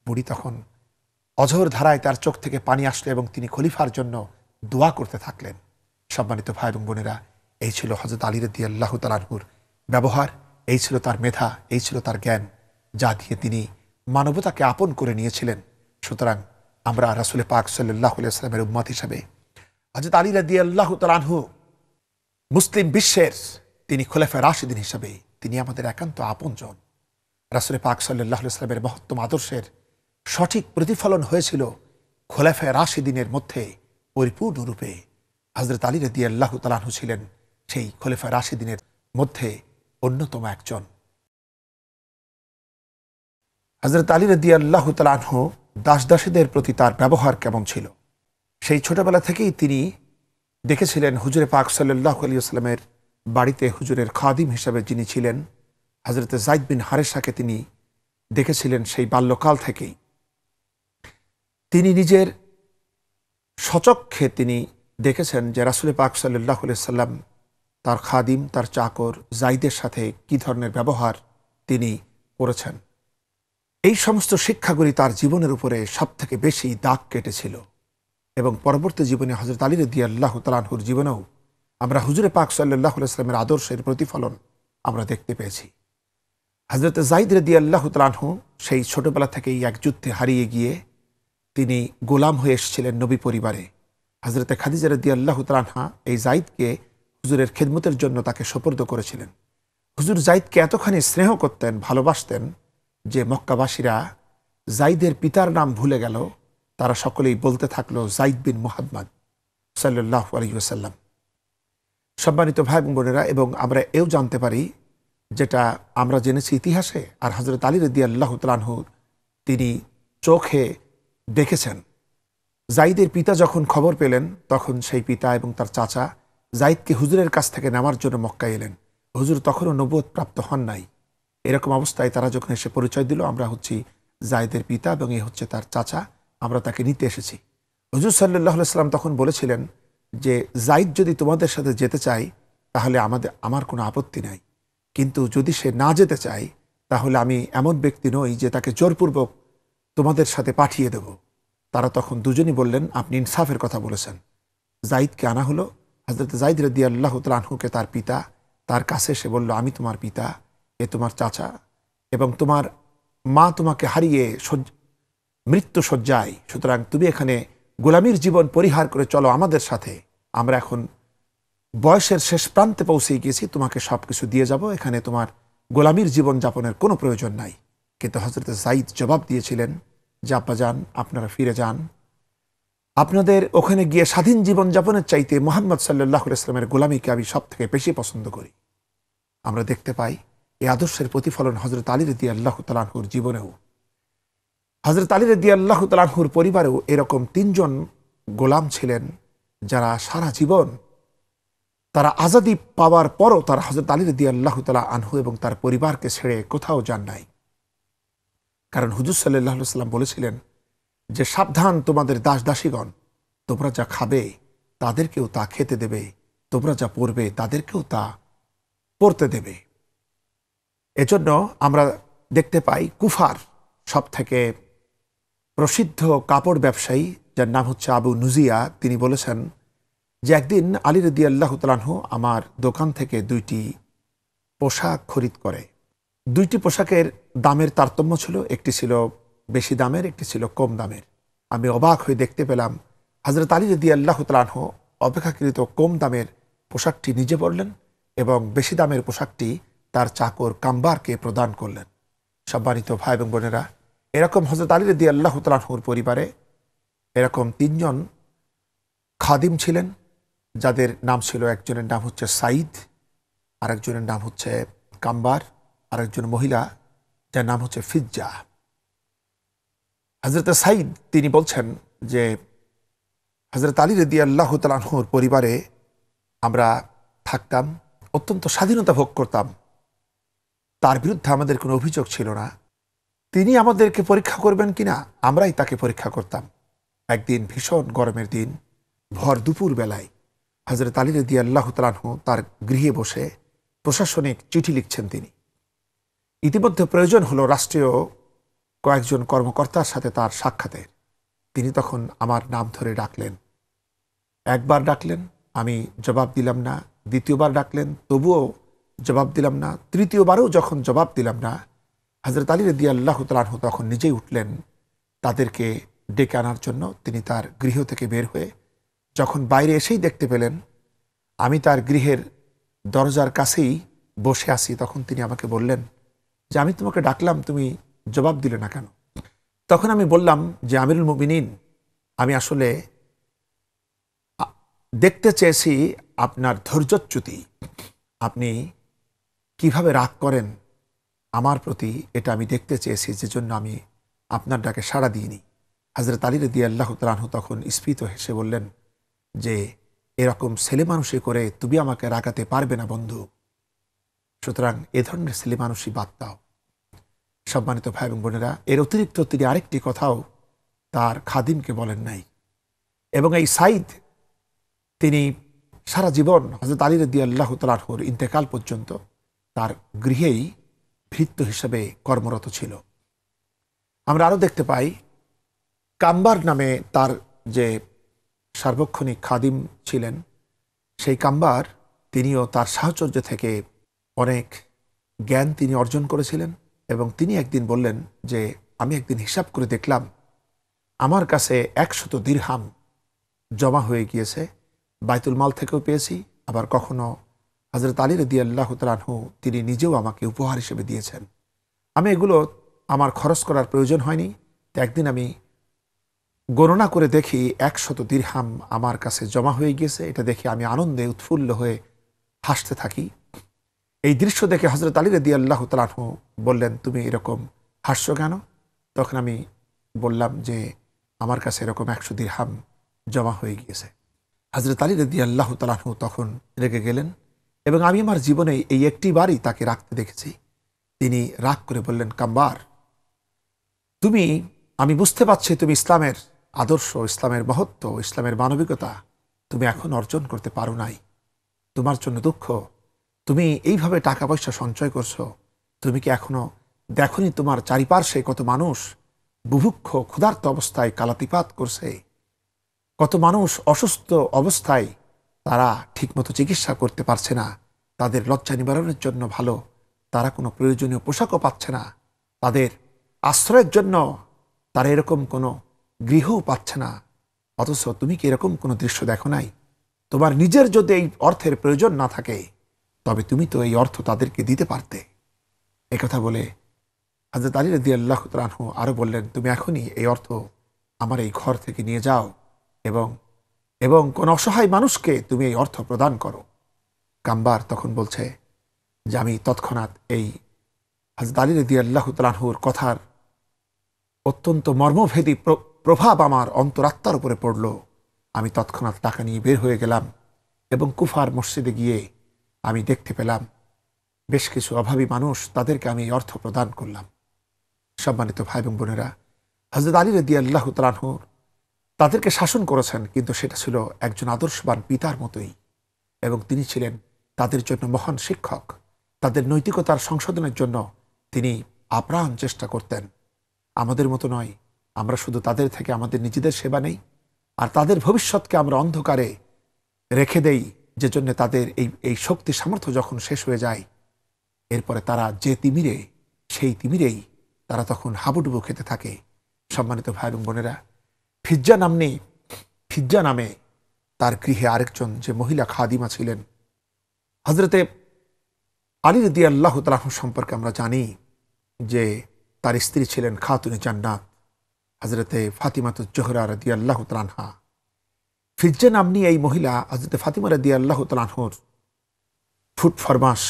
বুড়ি তখন অঝোর ধারায় তার চোখ থেকে পানি আসলো এবং তিনি খলিফার জন্য দোয়া করতে থাকলেন। সম্মানিত ভাই এবং বোনেরা, এই ছিল হযরত আলী রাদিয়াল্লাহু তাআলা আনহুর ব্যবহার, এই ছিল তার মেধা, এই ছিল তার জ্ঞান, যা দিয়ে তিনি মানবতাকে আপন করে নিয়েছিলেন। সুতরাং আমরা রাসূল পাক সাল্লাল্লাহু আলাইহি ওয়াসাল্লামের উম্মত হিসেবে হযরত আলী রাদিয়াল্লাহু তাআলা আনহু মুসলিম বিশ্বের তিনি খোলাফায়ে রাশিদিন হিসেবে তিনি আমাদের একান্ত আপনজন। রাসূল পাক সাল্লাল্লাহু আলাইহি ওয়াসাল্লামের মহত্তম আদর্শের সঠিক প্রতিফলন হয়েছিল খোলাফায়ে রাশিদিনের মধ্যে পরিপূর্ণরূপে। হযরত আলী রাদিয়াল্লাহু তাআলা আনহু ছিলেন সেই খোলাফায়ে রাশিদিনের মধ্যে অন্যতম একজন। হযরত আলী রাদিয়াল্লাহু তাআলা আনহু দাসদাসীদের প্রতি তার ব্যবহার কেমন ছিল, সেই ছোটবেলা থেকেই তিনি দেখেছিলেন হুজুরে পাক সাল্লাল্লাহু আলাইহি ওয়াসাল্লামের বাড়িতে হুজুরের খাদিম হিসেবে যিনি ছিলেন হযরত যায়েদ বিন হারেসাকে তিনি দেখেছিলেন সেই বাল্যকাল থেকেই। তিনি নিজের স্বচক্ষে তিনি দেখেছেন যে রাসূল পাক সাল্লাল্লাহু আলাইহি ওয়াসাল্লাম তার খাদিম, তার চাকর যায়েদের সাথে কি ধরনের ব্যবহার তিনি করেছেন। এই সমস্ত শিক্ষাগুলি তার জীবনের উপরে সবথেকে বেশি দাগ কেটেছিল এবং পরবর্তী জীবনে হযরত আলী রাদিয়াল্লাহু তাআলা আনহুর জীবনেও আমরা হুজুরে পাক সাল্লাল্লাহু আলাইহি ওয়াসাল্লামের আদর্শের প্রতিফলন আমরা দেখতে পেয়েছি। হযরত যায়েদ রাদিয়াল্লাহু তাআলা আনহু সেই ছোটবেলা থেকেই এক যুদ্ধে হারিয়ে গিয়ে তিনি গোলাম হয়ে এসেছিলেন নবী পরিবারে। হযরত খাদিজা রাদিয়াল্লাহু তাআলা আনহা এই যায়েদকে হুজুরের খিদমতের জন্য তাকে সোপর্দ করেছিলেন। হুজুর যায়েদকে এতখানি স্নেহ করতেন, ভালোবাসতেন যে মক্কাবাসীরা যায়েদের পিতার নাম ভুলে গেল, তারা সকলেই বলতে থাকলো যায়েদ বিন মুহাম্মদ সাল্লাল্লাহু আলাইহি ওয়াসাল্লাম। সম্মানিত ভাই বোনেরা, এবং আমরা এও জানতে পারি যেটা আমরা জেনেছি ইতিহাসে, আর হযরত আলী রাদিয়াল্লাহু তাআলা আনহু তিনি চোখে দেখেছেন। যায়েদের পিতা যখন খবর পেলেন, তখন সেই পিতা এবং তার চাচা যায়েদকে হুজুরের কাছ থেকে নেওয়ার জন্য মক্কায় এলেন। হুজুর তখনও নবুয়ত প্রাপ্ত হন নাই। এরকম অবস্থায় তারা যখন এসে পরিচয় দিল, আমরা হচ্ছি যায়েদের পিতা এবং এ হচ্ছে তার চাচা, আমরা তাকে নিতে এসেছি। হুজুর সাল্লাল্লাহু আলাইহি ওয়াসাল্লাম তখন বলেছিলেন যে যায়েদ যদি তোমাদের সাথে যেতে চায় তাহলে আমার কোনো আপত্তি নাই, কিন্তু যদি সে না যেতে চায় তাহলে আমি এমন ব্যক্তি নই যে তাকে জোরপূর্বক তোমাদের সাথে পাঠিয়ে দেব। তারা তখন দুজনই বললেন, আপনি ইনসাফের কথা বলেছেন। যায়েদকে আনা হলো। হযরত যায়েদ রাদিয়াল্লাহু তাআলা আনহুকে তার পিতা তার কাছে এসে বলল, আমি তোমার পিতা, এ তোমার চাচা, এবং তোমার মা তোমাকে হারিয়ে মৃত্যু শয্যায়, সুতরাং তুমি এখানে গোলামির জীবন পরিহার করে চলো আমাদের সাথে, আমরা এখন বয়সের শেষ প্রান্তে পৌঁছে গিয়েছি, তোমাকে সব কিছু দিয়ে যাব, এখানে তোমার গোলামির জীবন যাপনের কোনো প্রয়োজন নাই। কিন্তু হযরত যায়েদ জবাব দিয়েছিলেন যে আব্বাজান, আপনারা ফিরে যান, আপনাদের ওখানে গিয়ে স্বাধীন জীবন যাপনের চাইতে মুহাম্মদ সাল্লাল্লাহু আলাইহি ওয়াসাল্লামের গোলামিকে আমি সব থেকে বেশি পছন্দ করি। আমরা দেখতে পাই এই আদর্শের প্রতিফলন হযরত আলী রাদিয়াল্লাহু তাআলা আনহুর জীবনেও। হযরত আলী রাদিয়াল্লাহু তাআলা আনহুর পরিবারেও এরকম 3 জন গোলাম ছিলেন যারা সারা জীবন, তারা আজাদি পাওয়ার পরও তারা হযরত আলী রাদিয়াল্লাহু তাআলা আনহু এবং তার পরিবারকে ছেড়ে কোথাও যান নাই। কারণ হুজুর সাল্লাল্লাহু আলাইহি ওয়াসাল্লাম বলেছিলেন যে সাবধান তোমাদের দাস দাসীগণ, তোমরা যা খাবে তাদেরকেও তা খেতে দেবে, তোমরা যা পরবে তাদেরকেও তা পরতে দেবে। এজন্য আমরা দেখতে পাই কুফার সব থেকে প্রসিদ্ধ কাপড় ব্যবসায়ী, যার নাম হচ্ছে আবু নুজিয়া, তিনি বলেছেন যে একদিন আলী রাদিয়াল্লাহু তাআলা আনহু আমার দোকান থেকে 2টি পোশাক খরিদ করে। 2টি পোশাকের দামের তারতম্য ছিল, একটি ছিল বেশি দামের, একটি ছিল কম দামের। আমি অবাক হয়ে দেখতে পেলাম হযরত আলী রাদিয়াল্লাহু তাআলা আনহু অপেক্ষাকৃত কম দামের পোশাকটি নিজে পরলেন এবং বেশি দামের পোশাকটি তার চাকর কাম্বারকে প্রদান করলেন। সম্মানিত ভাই এবং বোনেরা, এরকম হযরত আলী রাদিয়াল্লাহু তাআলা আনহুর পরিবারে এরকম 3 জন খাদিম ছিলেন, যাদের নাম ছিল, একজনের নাম হচ্ছে সাইদ, আরেকজনের নাম হচ্ছে কাম্বার, আরেকজন মহিলা যার নাম হচ্ছে ফিজ্জা। হযরত সাইদ তিনি বলছেন যে হযরত আলী রাদিয়াল্লাহু তাআলা আনহুর পরিবারে আমরা থাকতাম, অত্যন্ত স্বাধীনতা ভোগ করতাম, তার বিরুদ্ধে আমাদের কোনো অভিযোগ ছিল না। তিনি আমাদেরকে পরীক্ষা করবেন কিনা আমরাই তাকে পরীক্ষা করতাম। একদিন ভীষণ গরমের দিন, ভর দুপুর বেলায় হযরত আলী রাদিয়াল্লাহু তাআলা আনহু তার গৃহে বসে প্রশাসনিক চিঠি লিখছেন। তিনি ইতিমধ্যে প্রয়োজন হলো রাষ্ট্রীয় কয়েকজন কর্মকর্তার সাথে তার সাক্ষাতের। তিনি তখন আমার নাম ধরে ডাকলেন, একবার ডাকলেন, আমি জবাব দিলাম না, দ্বিতীয়বার ডাকলেন, তবুও জবাব দিলাম না, তৃতীয়বারও যখন জবাব দিলাম না, হযরত আলী রাদিয়াল্লাহু তাআলা আনহু তখন নিজেই উঠলেন তাদেরকে ডেকে আনার জন্য। তিনি তার গৃহ থেকে বের হয়ে যখন বাইরে এসেই দেখতে পেলেন আমি তার গৃহের দরজার কাছেই বসে আছি, তখন তিনি আমাকে বললেন যে আমি তোমাকে ডাকলাম, তুমি জবাব দিলে না কেন? তখন আমি বললাম যে আমিরুল মুমিনিন, আমি আসলে দেখতে চেয়েছি আপনার ধৈর্যচ্যুতি, আপনি কিভাবে রাগ করেন আমার প্রতি, এটা আমি দেখতে চেয়েছি, যে জন্য আমি আপনার ডাকে সাড়া দিইনি। হযরত আলী রাদিয়াল্লাহু তাআলা আনহু তখন স্ফীত হেসে বললেন যে এরকম ছেলে মানুষই করে তুমি আমাকে রাগাতে পারবে না বন্ধু, সুতরাং এ ধরনের ছেলে মানুষই বাদ দাও। সম্মানিত ভাই এবং বোনেরা, এর অতিরিক্ত তিনি আরেকটি কথাও তার খাদিমকে বলেন নাই। এবং এই সাইদ তিনি সারা জীবন হযরত আলী রাদিয়াল্লাহু তাআলা আনহুর ইন্তেকাল পর্যন্ত তার গৃহেই ভৃত্য হিসেবে কর্মরত ছিল। আমরা আরও দেখতে পাই কাম্বার নামে তার যে সার্বক্ষণিক খাদিম ছিলেন, সেই কাম্বার তিনিও তার সাহচর্য থেকে অনেক জ্ঞান তিনি অর্জন করেছিলেন। এবং তিনি একদিন বললেন যে আমি একদিন হিসাব করে দেখলাম আমার কাছে 100 দিরহাম জমা হয়ে গিয়েছে, বাইতুল মাল থেকেও পেয়েছি, আবার কখনো হযরত আলী রাদিয়াল্লাহু তাআলা আনহু তিনি নিজেও আমাকে উপহার হিসেবে দিয়েছেন। আমি এগুলো আমার খরচ করার প্রয়োজন হয়নি। তো একদিন আমি গণনা করে দেখি 100 দিরহাম আমার কাছে জমা হয়ে গিয়েছে। এটা দেখে আমি আনন্দে উৎফুল্ল হয়ে হাসতে থাকি। এই দৃশ্য দেখে হযরত আলী রাদিয়াল্লাহু তাআলা আনহু বললেন, তুমি এরকম হাসছো কেন? তখন আমি বললাম যে আমার কাছে এরকম 100 দিরহাম জমা হয়ে গিয়েছে। হযরত আলী রাদিয়াল্লাহু তাআলা আনহু তখন রেগে গেলেন এবং আমি আমার জীবনে এই একটিবারই তাকে রাখতে দেখেছি। তিনি রাগ করে বললেন, কাম্বার, আমি বুঝতে পারছি তুমি ইসলামের আদর্শ, ইসলামের মহত্ব, ইসলামের মানবিকতা তুমি এখন অর্জন করতে পারো নাই। তোমার জন্য দুঃখ। তুমি এইভাবে টাকা পয়সা সঞ্চয় করছো, তুমি কি এখনো দেখনি তোমার চারিপার্শ্বে কত মানুষ বুভুক্ষ ক্ষুধার্ত অবস্থায় কালাতিপাত করছে, কত মানুষ অসুস্থ অবস্থায় তারা ঠিকমতো চিকিৎসা করতে পারছে না, তাদের লজ্জা নিবারণের জন্য ভালো তারা কোনো প্রয়োজনীয় পোশাকও পাচ্ছে না, তাদের আশ্রয়ের জন্য তারা এরকম কোনো গৃহও পাচ্ছে না, অথচ তুমি কি এরকম কোনো দৃশ্য দেখো নাই? তোমার নিজের যদি এই অর্থের প্রয়োজন না থাকে, তবে তুমি তো এই অর্থ তাদেরকে দিতে পারতে। একথা বলে হযরত আলী রাদিয়াল্লাহু তাআলা আনহু আরো বললেন, তুমি এখনই এই অর্থ আমার এই ঘর থেকে নিয়ে যাও এবং এবং কোন অসহায় মানুষকে তুমি এই অর্থ প্রদান করো। কাম্বার তখন বলছে যে আমি তৎক্ষণাৎ এই হযরত আলী রাদিয়াল্লাহু তাআলা আনহুর কথার অত্যন্ত মর্মভেদী প্রভাব আমার অন্তরাত্মার উপরে পড়ল। আমি তৎক্ষণাৎ টাকা নিয়ে বের হয়ে গেলাম এবং কুফার মসজিদে গিয়ে আমি দেখতে পেলাম বেশ কিছু অভাবী মানুষ, তাদেরকে আমি অর্থ প্রদান করলাম। সম্মানিত ভাই এবং বোনেরা, হযরত আলী রাদিয়াল্লাহু তাআলা আনহু তাদেরকে শাসন করেছেন, কিন্তু সেটা ছিল একজন আদর্শবান পিতার মতোই, এবং তিনি ছিলেন তাদের জন্য মহান শিক্ষক। তাদের নৈতিকতার সংশোধনের জন্য তিনি আপ্রাণ চেষ্টা করতেন। আমাদের মতো নয়, আমরা শুধু তাদের থেকে আমাদের নিজেদের সেবা নেই আর তাদের ভবিষ্যৎকে আমরা অন্ধকারে রেখে দেই, যে জন্য তাদের এই শক্তি সামর্থ্য যখন শেষ হয়ে যায়, এরপরে তারা যে তিমিরে, সেই তিমিরেই তারা তখন হাবুডুবু খেতে থাকে। সম্মানিত ভাই এবং বোনেরা, ফিজ্জা নামে তার গৃহে আরেকজন যে মহিলা খাদিমা ছিলেন, হযরতে আলী রাদিয়াল্লাহু তাআলা সম্পর্কে আমরা জানি যে তার স্ত্রী ছিলেন খাতুনে জান্নাত হযরতে ফাতিমাতুজ জোহরা রাদিয়াল্লাহু তাআলা আনহা। ফিজ্জা নামনি এই মহিলা হযরতে ফাতিমা রাদিয়াল্লাহু তাআলা আনহুর ফুট ফরমাস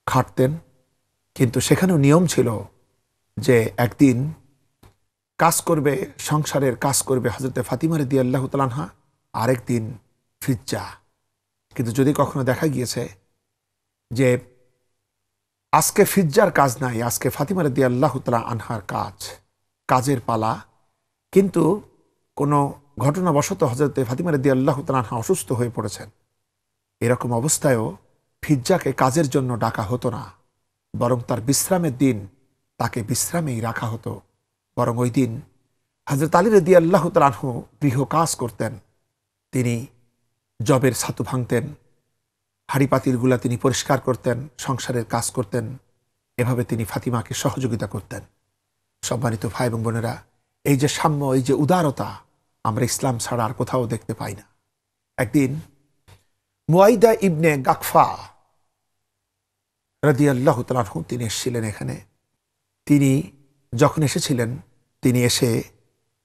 খাটতেন, কিন্তু সেখানেও নিয়ম ছিল যে একদিন কাজ করবে, সংসারের কাজ করবে হযরতে ফাতিমা রাদিয়াল্লাহু তাআলা আনহা, আরেকদিন ফিজ্জা। কিন্তু যদি কখনো দেখা গিয়েছে যে আজকে ফিজ্জার কাজ নাই, আজকে ফাতিমা রাদিয়াল্লাহু তাআলা আনহার কাজের পালা, কিন্তু কোনো ঘটনাবশত হযরতে ফাতিমা রাদিয়াল্লাহু তাআলা আনহা অসুস্থ হয়ে পড়েছেন, এরকম অবস্থায়ও ফিজ্জাকে কাজের জন্য ডাকা হতো না, বরং তার বিশ্রামের দিন তাকে বিশ্রামেই রাখা হতো। বরং ওই দিন হযরত আলী রাদিয়াল্লাহু তাআলা আনহু গৃহ কাজ করতেন। তিনি জবের ছাতু ভাঙতেন, হাঁড়ি পাতিলগুলা তিনি পরিষ্কার করতেন, সংসারের কাজ করতেন। এভাবে তিনি ফাতিমাকে সহযোগিতা করতেন। সম্মানিত ভাই এবং বোনেরা, এই যে সাম্য, এই যে উদারতা, আমরা ইসলাম ছাড়া আর কোথাও দেখতে পাই না। একদিন মুয়াইদা ইবনে গাকফা রাদিয়াল্লাহু তাআলা আনহু তিনি এসেছিলেন এখানে। তিনি যখন এসেছিলেন, তিনি এসে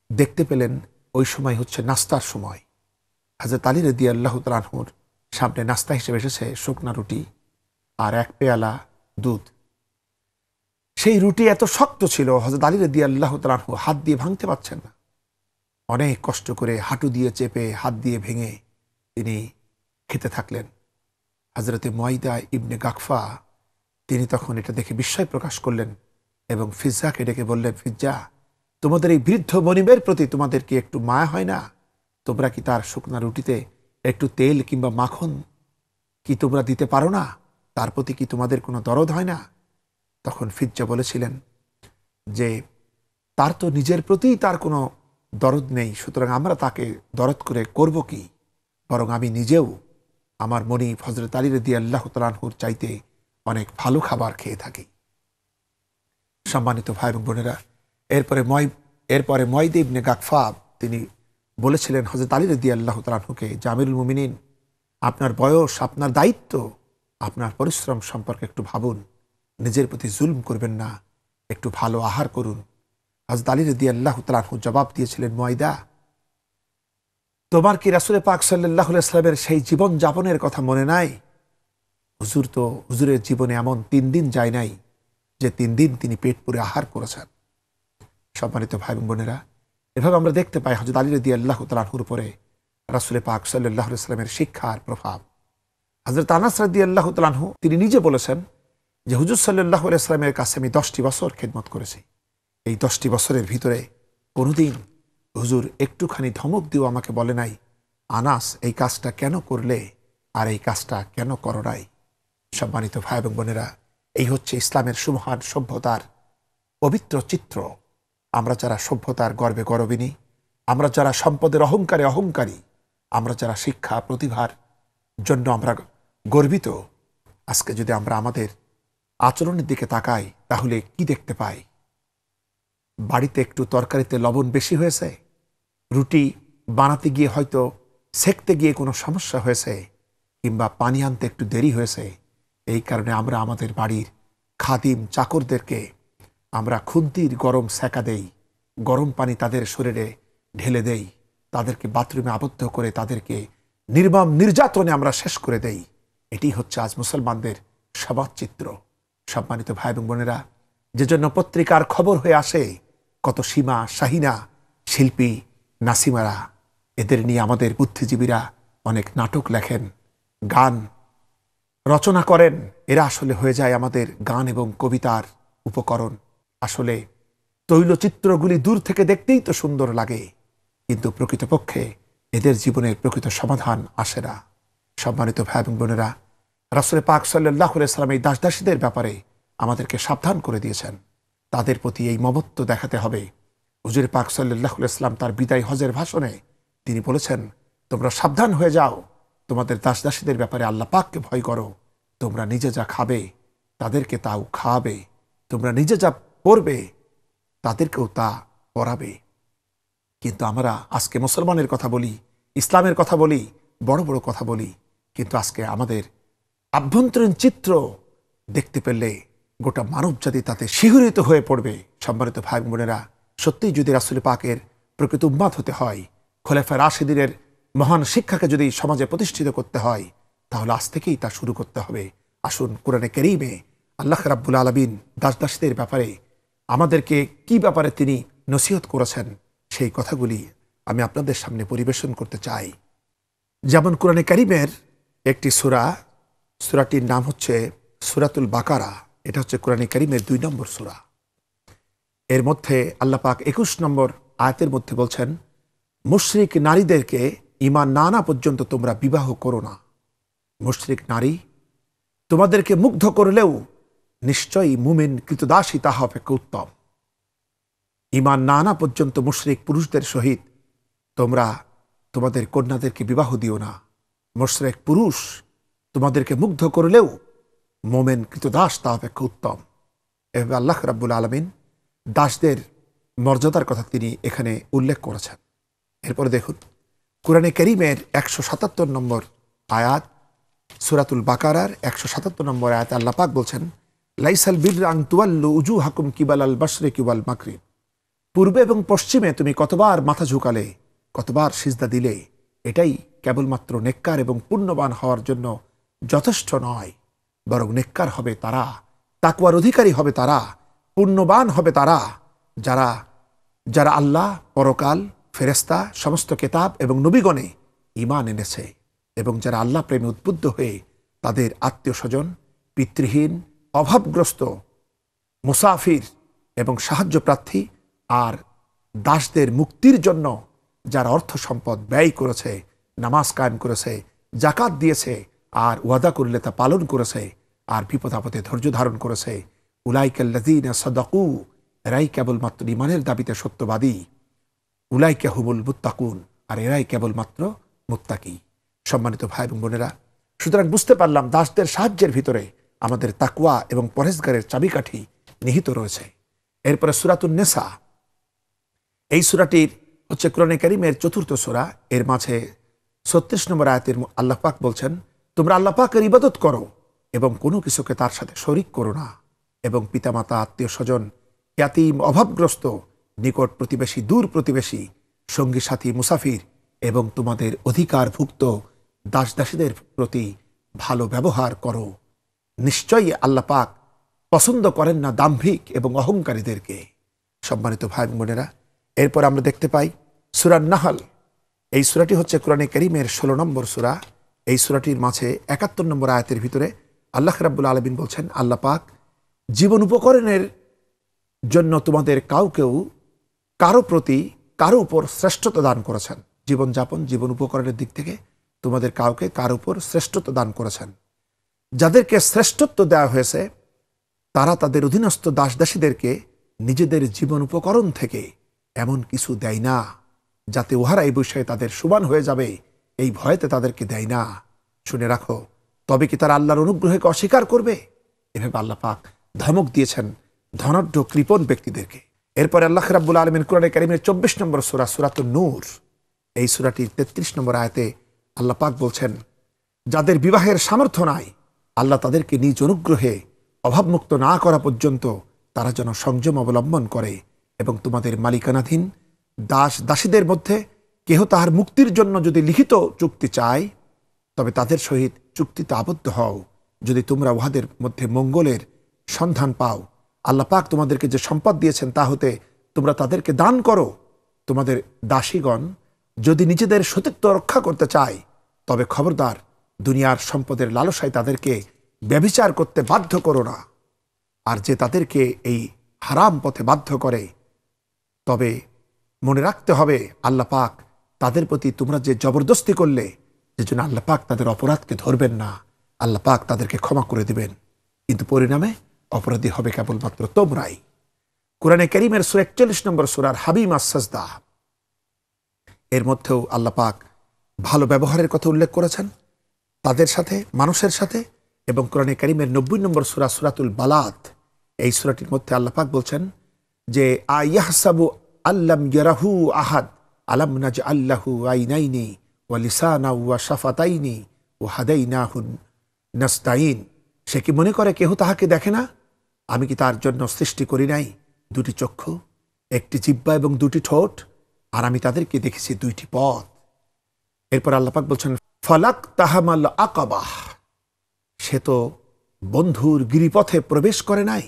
দেখতে পেলেন ওই সময় হচ্ছে নাস্তার সময়। হযরত আলী রাদিয়াল্লাহু তাআলা আনহুর সামনে নাস্তা হিসেবে এসেছে শুকনা রুটি আর এক পেয়ালা দুধ। সেই রুটি এত শক্ত ছিল, হযরত আলী রাদিয়াল্লাহু তাআলা আনহু হাত দিয়ে ভাঙতে পারছেন না। অনেক কষ্ট করে হাঁটু দিয়ে চেপে, হাত দিয়ে ভেঙে তিনি খেতে থাকলেন। হযরতে মুয়াইদা ইবনে গাকফা তিনি তখন এটা দেখে বিস্ময় প্রকাশ করলেন এবং ফিজ্জাকে ডেকে বললেন, ফিজ্জা, তোমাদের এই বৃদ্ধ মনিবের প্রতি তোমাদের কি একটু মায়া হয় না? তোমরা কি তার শুকনা রুটিতে একটু তেল কিংবা মাখন কি তোমরা দিতে পারো না? তার প্রতি কি তোমাদের কোনো দরদ হয় না? তখন ফিজ্জা বলেছিলেন যে তার তো নিজের প্রতিই তার কোনো দরদ নেই, সুতরাং আমরা তাকে দরদ করে করব কি? বরং আমি নিজেও আমার মনিব হযরত আলী রাদিয়াল্লাহু তাআলা আনহুর চাইতে অনেক ভালো খাবার খেয়ে থাকি। সম্মানিত ভাই এবং বোনেরা, এরপরে মুয়াইদা ইবনে গাকফা তিনি বলেছিলেন হযরত আলী রাদিয়াল্লাহু তাআলা আনহুকে, যে আমিরুল মুমিনিন, আপনার বয়স, আপনার দায়িত্ব, আপনার পরিশ্রম সম্পর্কে একটু ভাবুন, নিজের প্রতি জুলম করবেন না, একটু ভালো আহার করুন। হযরত আলী রাদিয়াল্লাহু তাআলা আনহু জবাব দিয়েছিলেন, মুয়াইদা, তোমার কি রাসূল পাক সাল্লাল্লাহু আলাইহি ওয়াসাল্লামের সেই জীবন যাপনের কথা মনে নাই? হুজুরের জীবনে এমন 3 দিন যায় নাই যে 3 দিন তিনি পেট পুরে আহার করেছেন। সম্মানিত ভাই এবং বোনেরা, এভাবে আমরা দেখতে পাই হযরত আলী রাদিয়াল্লাহু তাআলা আনহুর উপরে রাসূল পাক সাল্লাল্লাহু আলাইহি ওয়াসাল্লামের শিক্ষার প্রভাব। হযরত আনাস রাদিয়াল্লাহু তাআলা আনহু তিনি নিজে বলেছেন যে হুজুর সাল্লাল্লাহু আলাইহি ওয়াসাল্লামের কাছে আমি 10টি বছর খেদমত করেছি। এই 10টি বছরের ভিতরে কোনোদিন হুজুর একটুখানি ধমক দিয়েও আমাকে বলে নাই, আনাস এই কাজটা কেন করলে আর এই কাজটা কেন করো নাই। সম্মানিত ভাই এবং বোনেরা, এই হচ্ছে ইসলামের সুমহান সভ্যতার পবিত্র চিত্র। আমরা যারা সভ্যতার গর্বে গর্বিনী, আমরা যারা সম্পদের অহংকারে অহংকারী, আমরা যারা শিক্ষা প্রতিভার জন্য আমরা গর্বিত, আজকে যদি আমরা আমাদের আচরণের দিকে তাকাই তাহলে কি দেখতে পাই? বাড়িতে একটু তরকারিতে লবণ বেশি হয়েছে, রুটি বানাতে গিয়ে হয়তো সেকতে গিয়ে কোনো সমস্যা হয়েছে, কিংবা পানি আনতে একটু দেরি হয়েছে। এই কারণে আমরা আমাদের বাড়ির খাদিম চাকরদেরকে আমরা খুন্তির গরম সেকা দেই, গরম পানি তাদের শরীরে ঢেলে দেই, তাদেরকে বাথরুমে আবদ্ধ করে তাদেরকে নির্মম নির্যাতনে আমরা শেষ করে দেই। এটি হচ্ছে আজ মুসলমানদের সমাজ চিত্র। সম্মানিত ভাই এবং বোনেরা, যে জন্য পত্রিকার খবর হয়ে আসে কত সীমা শাহিনা, শিল্পী নাসিমারা, এদের নিয়ে আমাদের বুদ্ধিজীবীরা অনেক নাটক লেখেন, গান রচনা করেন। এরা আসলে হয়ে যায় আমাদের গান এবং কবিতার উপকরণ। আসলে তৈলচিত্রগুলি দূর থেকে দেখতেই তো সুন্দর লাগে, কিন্তু প্রকৃতপক্ষে এদের জীবনের প্রকৃত সমাধান আসে না। সম্মানিত ভাই এবং বোনেরা, রাসূল পাক সাল্লাল্লাহু আলাইহি সাল্লাম এই দাসদাসীদের ব্যাপারে আমাদেরকে সাবধান করে দিয়েছেন। তাদের প্রতি এই মমত্ব দেখাতে হবে। হুজুর পাক সাল্লাল্লাহু আলাইহি সাল্লাম তার বিদায় হজের ভাষণে তিনি বলেছেন, তোমরা সাবধান হয়ে যাও, তোমাদের দাসদাসীদের ব্যাপারে আল্লাহ পাককে ভয় করো। তোমরা নিজে যা খাবে তাদেরকে তাও খাওয়াবে, তোমরা নিজে যা পড়বে তাদেরকেও তা পড়াবে। কিন্তু আমরা আজকে মুসলমানের কথা বলি, ইসলামের কথা বলি, বড় বড় কথা বলি, কিন্তু আজকে আমাদের আভ্যন্তরীণ চিত্র দেখতে পেলে গোটা মানব জাতি তাতে শিহরিত হয়ে পড়বে। সম্মানিত ভাই বোনেরা, সত্যিই যদি রাসূল পাকের প্রকৃত উম্মত হতে হয়, খোলাফায়ে রাশিদিনের মহান শিক্ষাকে যদি সমাজে প্রতিষ্ঠিত করতে হয়, তাহলে আজ থেকেই তা শুরু করতে হবে। আসুন কোরআনে কারীমে আল্লাহ রাব্বুল আলামিন দাসদাসীদের ব্যাপারে আমাদেরকে কি ব্যাপারে তিনি নসিহত করেছেন, সেই কথাগুলি আমি আপনাদের সামনে পরিবেশন করতে চাই। যেমন কোরআনে কারীমের একটি সূরা, সূরাটির নাম হচ্ছে সূরাতুল বাকারা। এটা হচ্ছে কোরআনে কারীমের 2 নম্বর সূরা। এর মধ্যে আল্লাহ পাক 21 নম্বর আয়াতের মধ্যে বলছেন, মুশরিক নারীদেরকে ঈমান না আনা পর্যন্ত তোমরা বিবাহ করো না। মুশরিক নারী তোমাদেরকে মুগ্ধ করলেও নিশ্চয়ই মুমিন কৃতদাসী তাহা অপেক্ষা উত্তম। ঈমান না আনা পর্যন্ত মুশরিক পুরুষদের সহিত তোমরা তোমাদের কন্যাদেরকে বিবাহ দিও না। মুশরিক পুরুষ তোমাদেরকে মুগ্ধ করলেও মুমিন কৃতদাস তা অপেক্ষা উত্তম। এভাবে আল্লাহ রাব্বুল আলামিন দাসদের মর্যাদার কথা তিনি এখানে উল্লেখ করেছেন। এরপরে দেখুন কোরআনে কারীমের 177 নম্বর আয়াত, সূরাতুল বাকারার 177 নম্বর আয়াত আল্লাহ পাক বলছেন, লাইসাল বিররা আন তুওয়াল্লু উজুহাকুম কিবালাল মাশরিকি ওয়াল মাগরিব। পূর্বে এবং পশ্চিমে তুমি কতবার মাথা ঝুঁকালে, কতবার সিজদা দিলে, এটাই কেবলমাত্র নেককার এবং পুণ্যবান হওয়ার জন্য যথেষ্ট নয়, বরং নেককার হবে তারা, তাকওয়ার অধিকারী হবে তারা, পুণ্যবান হবে তারা যারা যারা আল্লাহ, পরকাল, ফেরেশতা, সমস্ত কিতাব এবং নবীগণে ঈমান এনেছে, এবং যারা আল্লাহ প্রেমে উদ্বুদ্ধ হয়ে তাদের আত্মীয় স্বজন, পিতৃহীন, অভাবগ্রস্ত, মুসাফির এবং সাহায্য প্রার্থী আর দাসদের মুক্তির জন্য যারা অর্থ সম্পদ ব্যয় করেছে, নামাজ কায়েম করেছে, জাকাত দিয়েছে, আর ওয়াদা করলে তা পালন করেছে, আর বিপদ আপদে ধৈর্য ধারণ করেছে, উলাইকাল্লাযীনা সাদাকু, এরাই কেবলমাত্র ঈমানের দাবিতে সত্যবাদী, উলাইকা হুমুল মুত্তাকুন, আর এরাই কেবলমাত্র মুত্তাকি। সম্মানিত ভাই এবং বোনেরা, সুতরাং বুঝতে পারলাম দাসদের সাহায্যের ভিতরে আমাদের তাকওয়া এবং পরহেজগারের চাবিকাঠি নিহিত রয়েছে। এরপরে সূরাতুন নিসা, এই সূরাটির হচ্ছে কোরআনে কারীমের 4র্থ সূরা। এর মাঝে 36 নম্বর আয়াতের আল্লাহ পাক বলছেন, তোমরা আল্লাহ পাকের ইবাদত করো এবং কোনো কিছুকে তার সাথে শরীক করো না, এবং পিতামাতা, আত্মীয় স্বজন, ইয়াতীম, অভাবগ্রস্ত, নিকট প্রতিবেশী, দূর প্রতিবেশী, সঙ্গী সাথী, মুসাফির এবং তোমাদের অধিকারভুক্ত দাসদাসীদের প্রতি ভালো ব্যবহার করো। নিশ্চয়ই আল্লাহ পাক পছন্দ করেন না দাম্ভিক এবং অহংকারীদেরকে। সম্মানিত ভাই বোনেরা, এরপর আমরা দেখতে পাই সূরা নাহল। এই সূরাটি হচ্ছে কোরআনে কারীমের 16 নম্বর সূরা। এই সূরাটির মাঝে 71 নম্বর আয়াতের ভিতরে আল্লাহ রাব্বুল আলামিন বলছেন, আল্লাহ পাক জীবন উপকরণের জন্য তোমাদের কারো প্রতি কারো উপর শ্রেষ্ঠত্ব দান করেছেন। জীবনযাপন, জীবন উপকরণের দিক থেকে তোমাদের কারো উপর শ্রেষ্ঠত্ব দান করেছেন। যাদেরকে শ্রেষ্ঠত্ব দেওয়া হয়েছে তারা তাদের অধীনস্থ দাসদাসীদেরকে নিজেদের জীবন উপকরণ থেকে এমন কিছু দেয় না যাতে উহারা এই বিষয়ে তাদের সুবান হয়ে যাবে, এই ভয়েতে তাদেরকে দেয় না। শুনে রাখো, তবে কি তারা আল্লাহর অনুগ্রহকে অস্বীকার করবে? এভাবে আল্লাহ পাক ধমক দিয়েছেন ধনাঢ্য কৃপণ ব্যক্তিদেরকে। এরপরে আল্লাহ রাব্বুল আলামিন কোরআনে কারীমের 24 নম্বর সূরা সূরাতুন নূর, এই সূরাটির 33 নম্বর আয়াতে আল্লাহ পাক বলছেন, যাদের বিবাহের সামর্থ্য নাই আল্লাহ তাদেরকে নিজ অনুগ্রহে অভাবমুক্ত না করা পর্যন্ত তারা যেন সংযম অবলম্বন করে, এবং তোমাদের মালিকানাধীন দাস দাসীদের মধ্যে কেহ তাহার মুক্তির জন্য যদি লিখিত চুক্তি চায় তবে তাদের সহিত চুক্তিতে আবদ্ধ হও, যদি তোমরা উহাদের মধ্যে মঙ্গলের সন্ধান পাও। আল্লাহ পাক তোমাদেরকে যে সম্পদ দিয়েছেন তা হতে তোমরা তাদেরকে দান করো। তোমাদের দাসীগণ যদি নিজেদের সতীত্ব রক্ষা করতে চায় তবে খবরদার দুনিয়ার সম্পদের লালসায় তাদেরকে ব্যভিচার করতে বাধ্য করো না। আর যে তাদেরকে এই হারাম পথে বাধ্য করে তবে মনে রাখতে হবে আল্লাহ পাক তাদের প্রতি তোমরা যে জবরদস্তি করলে, যে জন্য আল্লাহ পাক তাদের অপরাধকে ধরবেন না, আল্লাহ পাক তাদেরকে ক্ষমা করে দিবেন, কিন্তু পরিণামে অপরাধী হবে কেবলমাত্র তোমরাই। কোরআনে কারীমের সূরা 41 নম্বর সূরার হাবিম আস-সাজদা, এর মধ্যেও আল্লাহ পাক ভালো ব্যবহারের কথা উল্লেখ করেছেন তাদের সাথে, মানুষের সাথে। এবং কোরআনে কারীমের 90 নম্বর সূরা সূরাতুল বালাদ, এই সূরাটির মধ্যে আল্লাহ পাক বলছেন যে আয়াহসাবু আল্লাম ইয়ারাহু আহাদ আলাম নাজআল লাহু আইনাইনি ওয়া লিসানাও ওয়া শাফাতাইনি ওয়া হাদাইনাহু নাস্তাইন। সে কি মনে করে কেহ তাহাকে দেখে না? আমি কি তার জন্য সৃষ্টি করি নাই দুটি চক্ষু, একটি জিহ্বা এবং দুটি ঠোঁট, আর আমি তাদেরকে দেখেছি দুইটি পথ। এরপর আল্লাহ পাক বলছেন ফালাক তাহামাল আকাবাহ, সে তো বন্ধুর গিরিপথে প্রবেশ করে নাই।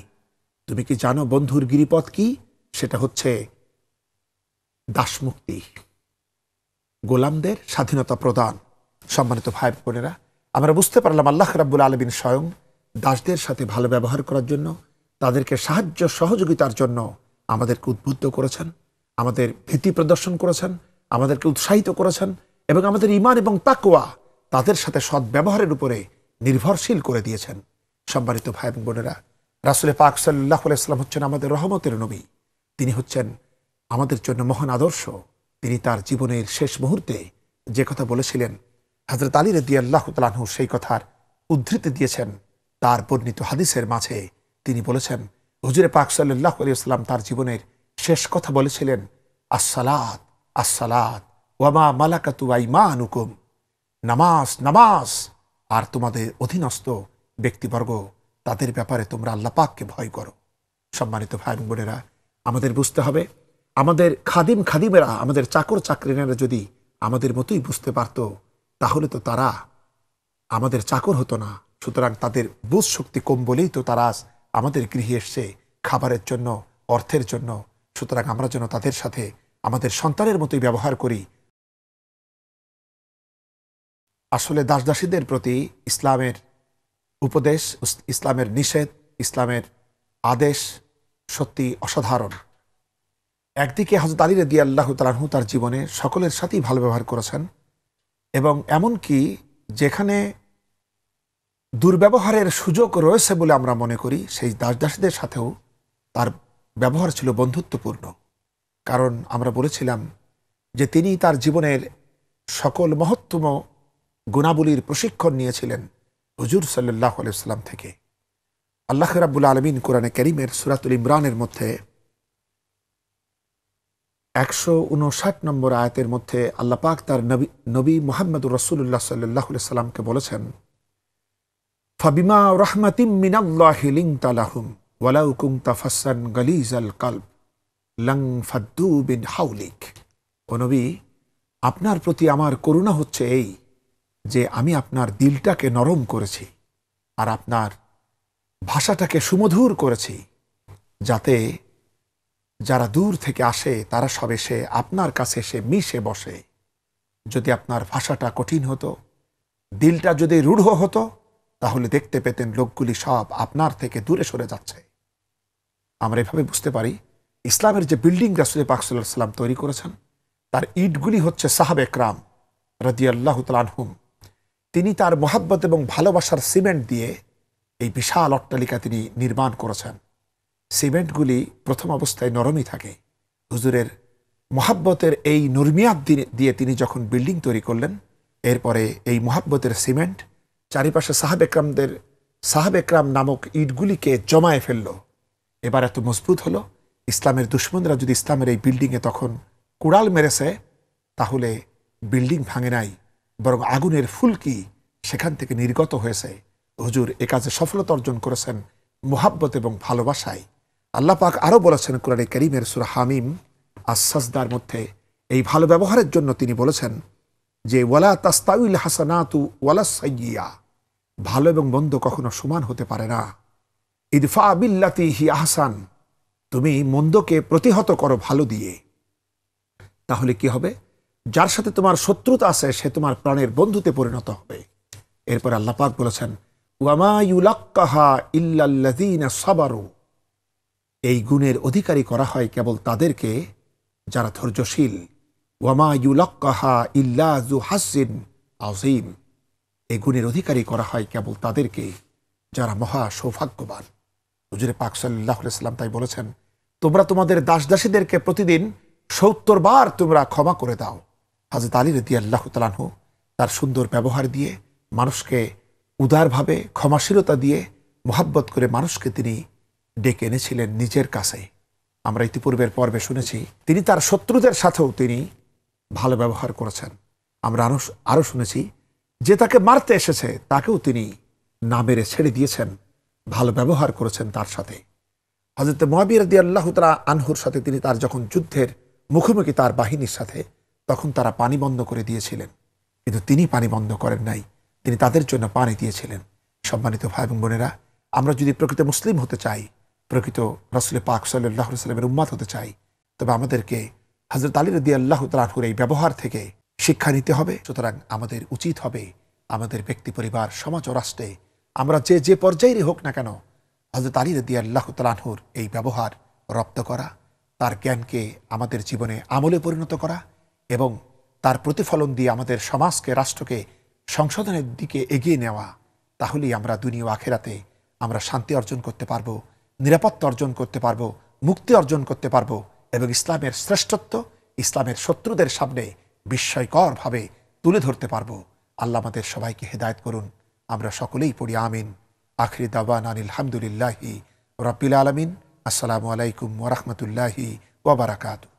তুমি কি জানো বন্ধুর গিরিপথ কি? সেটা হচ্ছে দাসমুক্তি, গোলামদের স্বাধীনতা প্রদান। সম্মানিত ভাই বোনেরা, আমরা বুঝতে পারলাম আল্লাহ রাব্বুল আলামিন স্বয়ং দাসদের সাথে ভালো ব্যবহার করার জন্য, তাদেরকে সাহায্য সহযোগিতার জন্য আমাদেরকে উদ্বুদ্ধ করেছেন, আমাদের ভীতি প্রদর্শন করেছেন, আমাদেরকে উৎসাহিত করেছেন, এবং আমাদের ঈমান এবং তাকওয়া তাদের সাথে সৎ ব্যবহারের উপরে নির্ভরশীল করে দিয়েছেন। সম্মানিত ভাই এবং বোনেরা, রাসূল পাক সাল্লাল্লাহু আলাইহি ওয়াসাল্লাম হচ্ছেন আমাদের রহমতের নবী। তিনি হচ্ছেন আমাদের জন্য মহান আদর্শ। তিনি তার জীবনের শেষ মুহূর্তে যে কথা বলেছিলেন, হযরত আলী রাদিয়াল্লাহু তাআলা আনহু সেই কথার উদ্ধৃতি দিয়েছেন তার বর্ণিত হাদিসের মাঝে। তিনি বলেছেন, হুজুরে পাক সাল্লাল্লাহু আলাইহি ওয়াসাল্লাম তার জীবনের শেষ কথা বলেছিলেন, আসসালাত আসসালাত ওয়া মা মালাকাতু আইমানুকুম, নামাজ নামাজ, আর তোমাদের অধীনস্থ ব্যক্তিবর্গ তাদের ব্যাপারে তোমরা আল্লাহ পাককে ভয় করো। সম্মানিত ভাই বোনেরা, আমাদের বুঝতে হবে, আমাদের খাদিমেরা, আমাদের চাকর চাকরিনেরা যদি আমাদের মতোই বুঝতে পারত তাহলে তো তারা আমাদের চাকর হতো না। সুতরাং তাদের বুঝ শক্তি কম বলেই তো তারা আমাদের গৃহে এসছে খাবারের জন্য, অর্থের জন্য। সুতরাং আমরা যেন তাদের সাথে আমাদের সন্তানের মতোই ব্যবহার করি। আসলে দাসদাসীদের প্রতি ইসলামের উপদেশ, ইসলামের নিষেধ, ইসলামের আদেশ সত্যি অসাধারণ। একদিকে হযরত আলী রাদিয়াল্লাহু তাআলা আনহু তার জীবনে সকলের সাথেই ভালো ব্যবহার করেছেন, এবং এমনকি যেখানে দুর্ব্যবহারের সুযোগ রয়েছে বলে আমরা মনে করি সেই দাসদাসীদের সাথেও তার ব্যবহার ছিল বন্ধুত্বপূর্ণ। কারণ আমরা বলেছিলাম যে তিনি তার জীবনের সকল মহত্তম গুণাবলীর প্রশিক্ষণ নিয়েছিলেন হুজুর সাল্লাল্লাহু আলাইহি ওয়াসাল্লাম থেকে। আল্লাহ রাব্বুল আলামিন কোরআনে কারীমের সূরাতুল ইমরানের মধ্যে 159 নম্বর আয়াতের মধ্যে আল্লাহ পাক তার নবী মুহাম্মদুর রাসূলুল্লাহ সাল্লাল্লাহু আলাইহি ওয়াসাল্লামকে বলেছেন, ফাবিমা রাহমাতিম মিনাল্লাহি লিনতা লাহুম ওয়ালাউ কুনতা ফাসসান গালিজাল কলব লাং ফাদ্দু বিন হাওলিক। ও নবী, আপনার প্রতি আমার করুণা হচ্ছে এই যে আমি আপনার দিলটাকে নরম করেছি আর আপনার ভাষাটাকে সুমধুর করেছি, যাতে যারা দূর থেকে আসে তারা সব এসে আপনার কাছে এসে মিশে বসে। যদি আপনার ভাষাটা কঠিন হতো, দিলটা যদি রূঢ় হতো, তাহলে দেখতে পেতেন লোকগুলি সব আপনার থেকে দূরে সরে যাচ্ছে। আমরা এভাবে বুঝতে পারি ইসলামের যে বিল্ডিং রাসূল পাক সাল্লাল্লাহু আলাইহি ওয়াসাল্লাম তৈরি করেছেন তার ইটগুলি হচ্ছে সাহাবে একরাম রাদিয়াল্লাহু তাআলা আনহুম। তিনি তার মহাব্বত এবং ভালোবাসার সিমেন্ট দিয়ে এই বিশাল অট্টালিকা তিনি নির্মাণ করেছেন। সিমেন্টগুলি প্রথম অবস্থায় নরমই থাকে। হুজুরের মহাব্বতের এই নরমিয়াত দিয়ে তিনি যখন বিল্ডিং তৈরি করলেন, এরপরে এই মহাব্বতের সিমেন্ট চারিপাশে সাহাবে একরাম নামক ইটগুলিকে জমায়ে ফেলল। এবার এত মজবুত হলো ইসলামের দুশ্মনরা যদি ইসলামের এই বিল্ডিংয়ে তখন কুড়াল মেরেছে, তাহলে বিল্ডিং ভাঙে নাই, বরং আগুনের ফুলকি সেখান থেকে নির্গত হয়েছে। হুজুর এ কাজে সফলতা অর্জন করেছেন মুহাব্বত এবং ভালোবাসায়। আল্লাহ পাক আরও বলেছেন কোরআনে কারীমের সূরা হামিম আস-সাজদার মধ্যে এই ভালো ব্যবহারের জন্য তিনি বলেছেন যে ওয়ালা তাস্তাউল হাসানাতু ওয়ালা সাইয়্যিয়া, ভালো এবং মন্দ কখনো সমান হতে পারে না। ইদফা বিল্লাতি হি আহসান, তুমি মন্দকে প্রতিহত করো ভালো দিয়ে। তাহলে কি হবে? যার সাথে তোমার শত্রুতা আছে সে তোমার প্রাণের বন্ধুতে পরিণত হবে। এরপর আল্লাহ পাক বলেছেন ওয়ামা ইউলাক্কাহা ইল্লাল্লাযীনা সাবারু, এই গুণের অধিকারী করা হয় কেবল তাদেরকে যারা ধৈর্যশীল। ওয়ামা ইউলাক্কাহা ইল্লা যু হাজ্জিন আযীম, এই গুণের অধিকারী করা হয় কেবল তাদেরকে যারা মহা সৌভাগ্যবান। হুজুরে পাক সাল্লাল্লাহু আলাইহি ওয়াসাল্লাম তাই বলেছেন, তোমরা তোমাদের দাসদাসীদেরকে প্রতিদিন ৭০ বার তোমরা ক্ষমা করে দাও। হযরত আলী রাদিয়াল্লাহু তাআলা আনহু তার সুন্দর ব্যবহার দিয়ে, মানুষকে উদারভাবে ক্ষমাশীলতা দিয়ে, মোহাব্বত করে মানুষকে তিনি ডেকে এনেছিলেন নিজের কাছে। আমরা ইতিপূর্বের পর্বে শুনেছি তিনি তার শত্রুদের সাথেও তিনি ভালো ব্যবহার করেছেন। আমরা আরও শুনেছি যে তাকে মারতে এসেছে তাকেও তিনি না মেরে ছেড়ে দিয়েছেন, ভালো ব্যবহার করেছেন তার সাথে। হযরত মুআবিয়া রাদিয়াল্লাহু তাআলা আনহুর সাথে তিনি তার যখন যুদ্ধের মুখোমুখি তার বাহিনীর সাথে, তখন তারা পানি বন্ধ করে দিয়েছিলেন, কিন্তু তিনি পানি বন্ধ করেন নাই, তিনি তাদের জন্য পানি দিয়েছিলেন। সম্মানিত ভাই এবং বোনেরা, আমরা যদি প্রকৃত মুসলিম হতে চাই, প্রকৃত রাসূল পাক সাল্লাল্লাহু আলাইহি ওয়াসাল্লামের উম্মত হতে চাই, তবে আমাদেরকে হযরত আলী রাদিয়াল্লাহু তাআলা আনহুর এই ব্যবহার থেকে শিক্ষা নিতে হবে। সুতরাং আমাদের উচিত হবে আমাদের ব্যক্তি, পরিবার, সমাজ ও রাষ্ট্রে আমরা যে পর্যায়েরই হোক না কেন, হযরত আলী রাদিয়াল্লাহু তাআলা আনহুর এই ব্যবহার রপ্ত করা, তার জ্ঞানকে আমাদের জীবনে আমলে পরিণত করা এবং তার প্রতিফলন দিয়ে আমাদের সমাজকে, রাষ্ট্রকে সংশোধনের দিকে এগিয়ে নেওয়া। তাহলেই আমরা দুনিয়া ও আখিরাতে আমরা শান্তি অর্জন করতে পারবো, নিরাপত্তা অর্জন করতে পারবো, মুক্তি অর্জন করতে পারবো এবং ইসলামের শ্রেষ্ঠত্ব ইসলামের শত্রুদের সামনে বিস্ময়করভাবে তুলে ধরতে পারবো। আল্লাহ আমাদের সবাইকে হেদায়েত করুন। আমরা সকলেই পড়ি আমিন। আখিরি দাওয়ানা আলহামদুলিল্লাহি রাব্বিল আলামিন। আসসালামু আলাইকুম ওয়া রাহমাতুল্লাহি ওয়া বারাকাতুহু।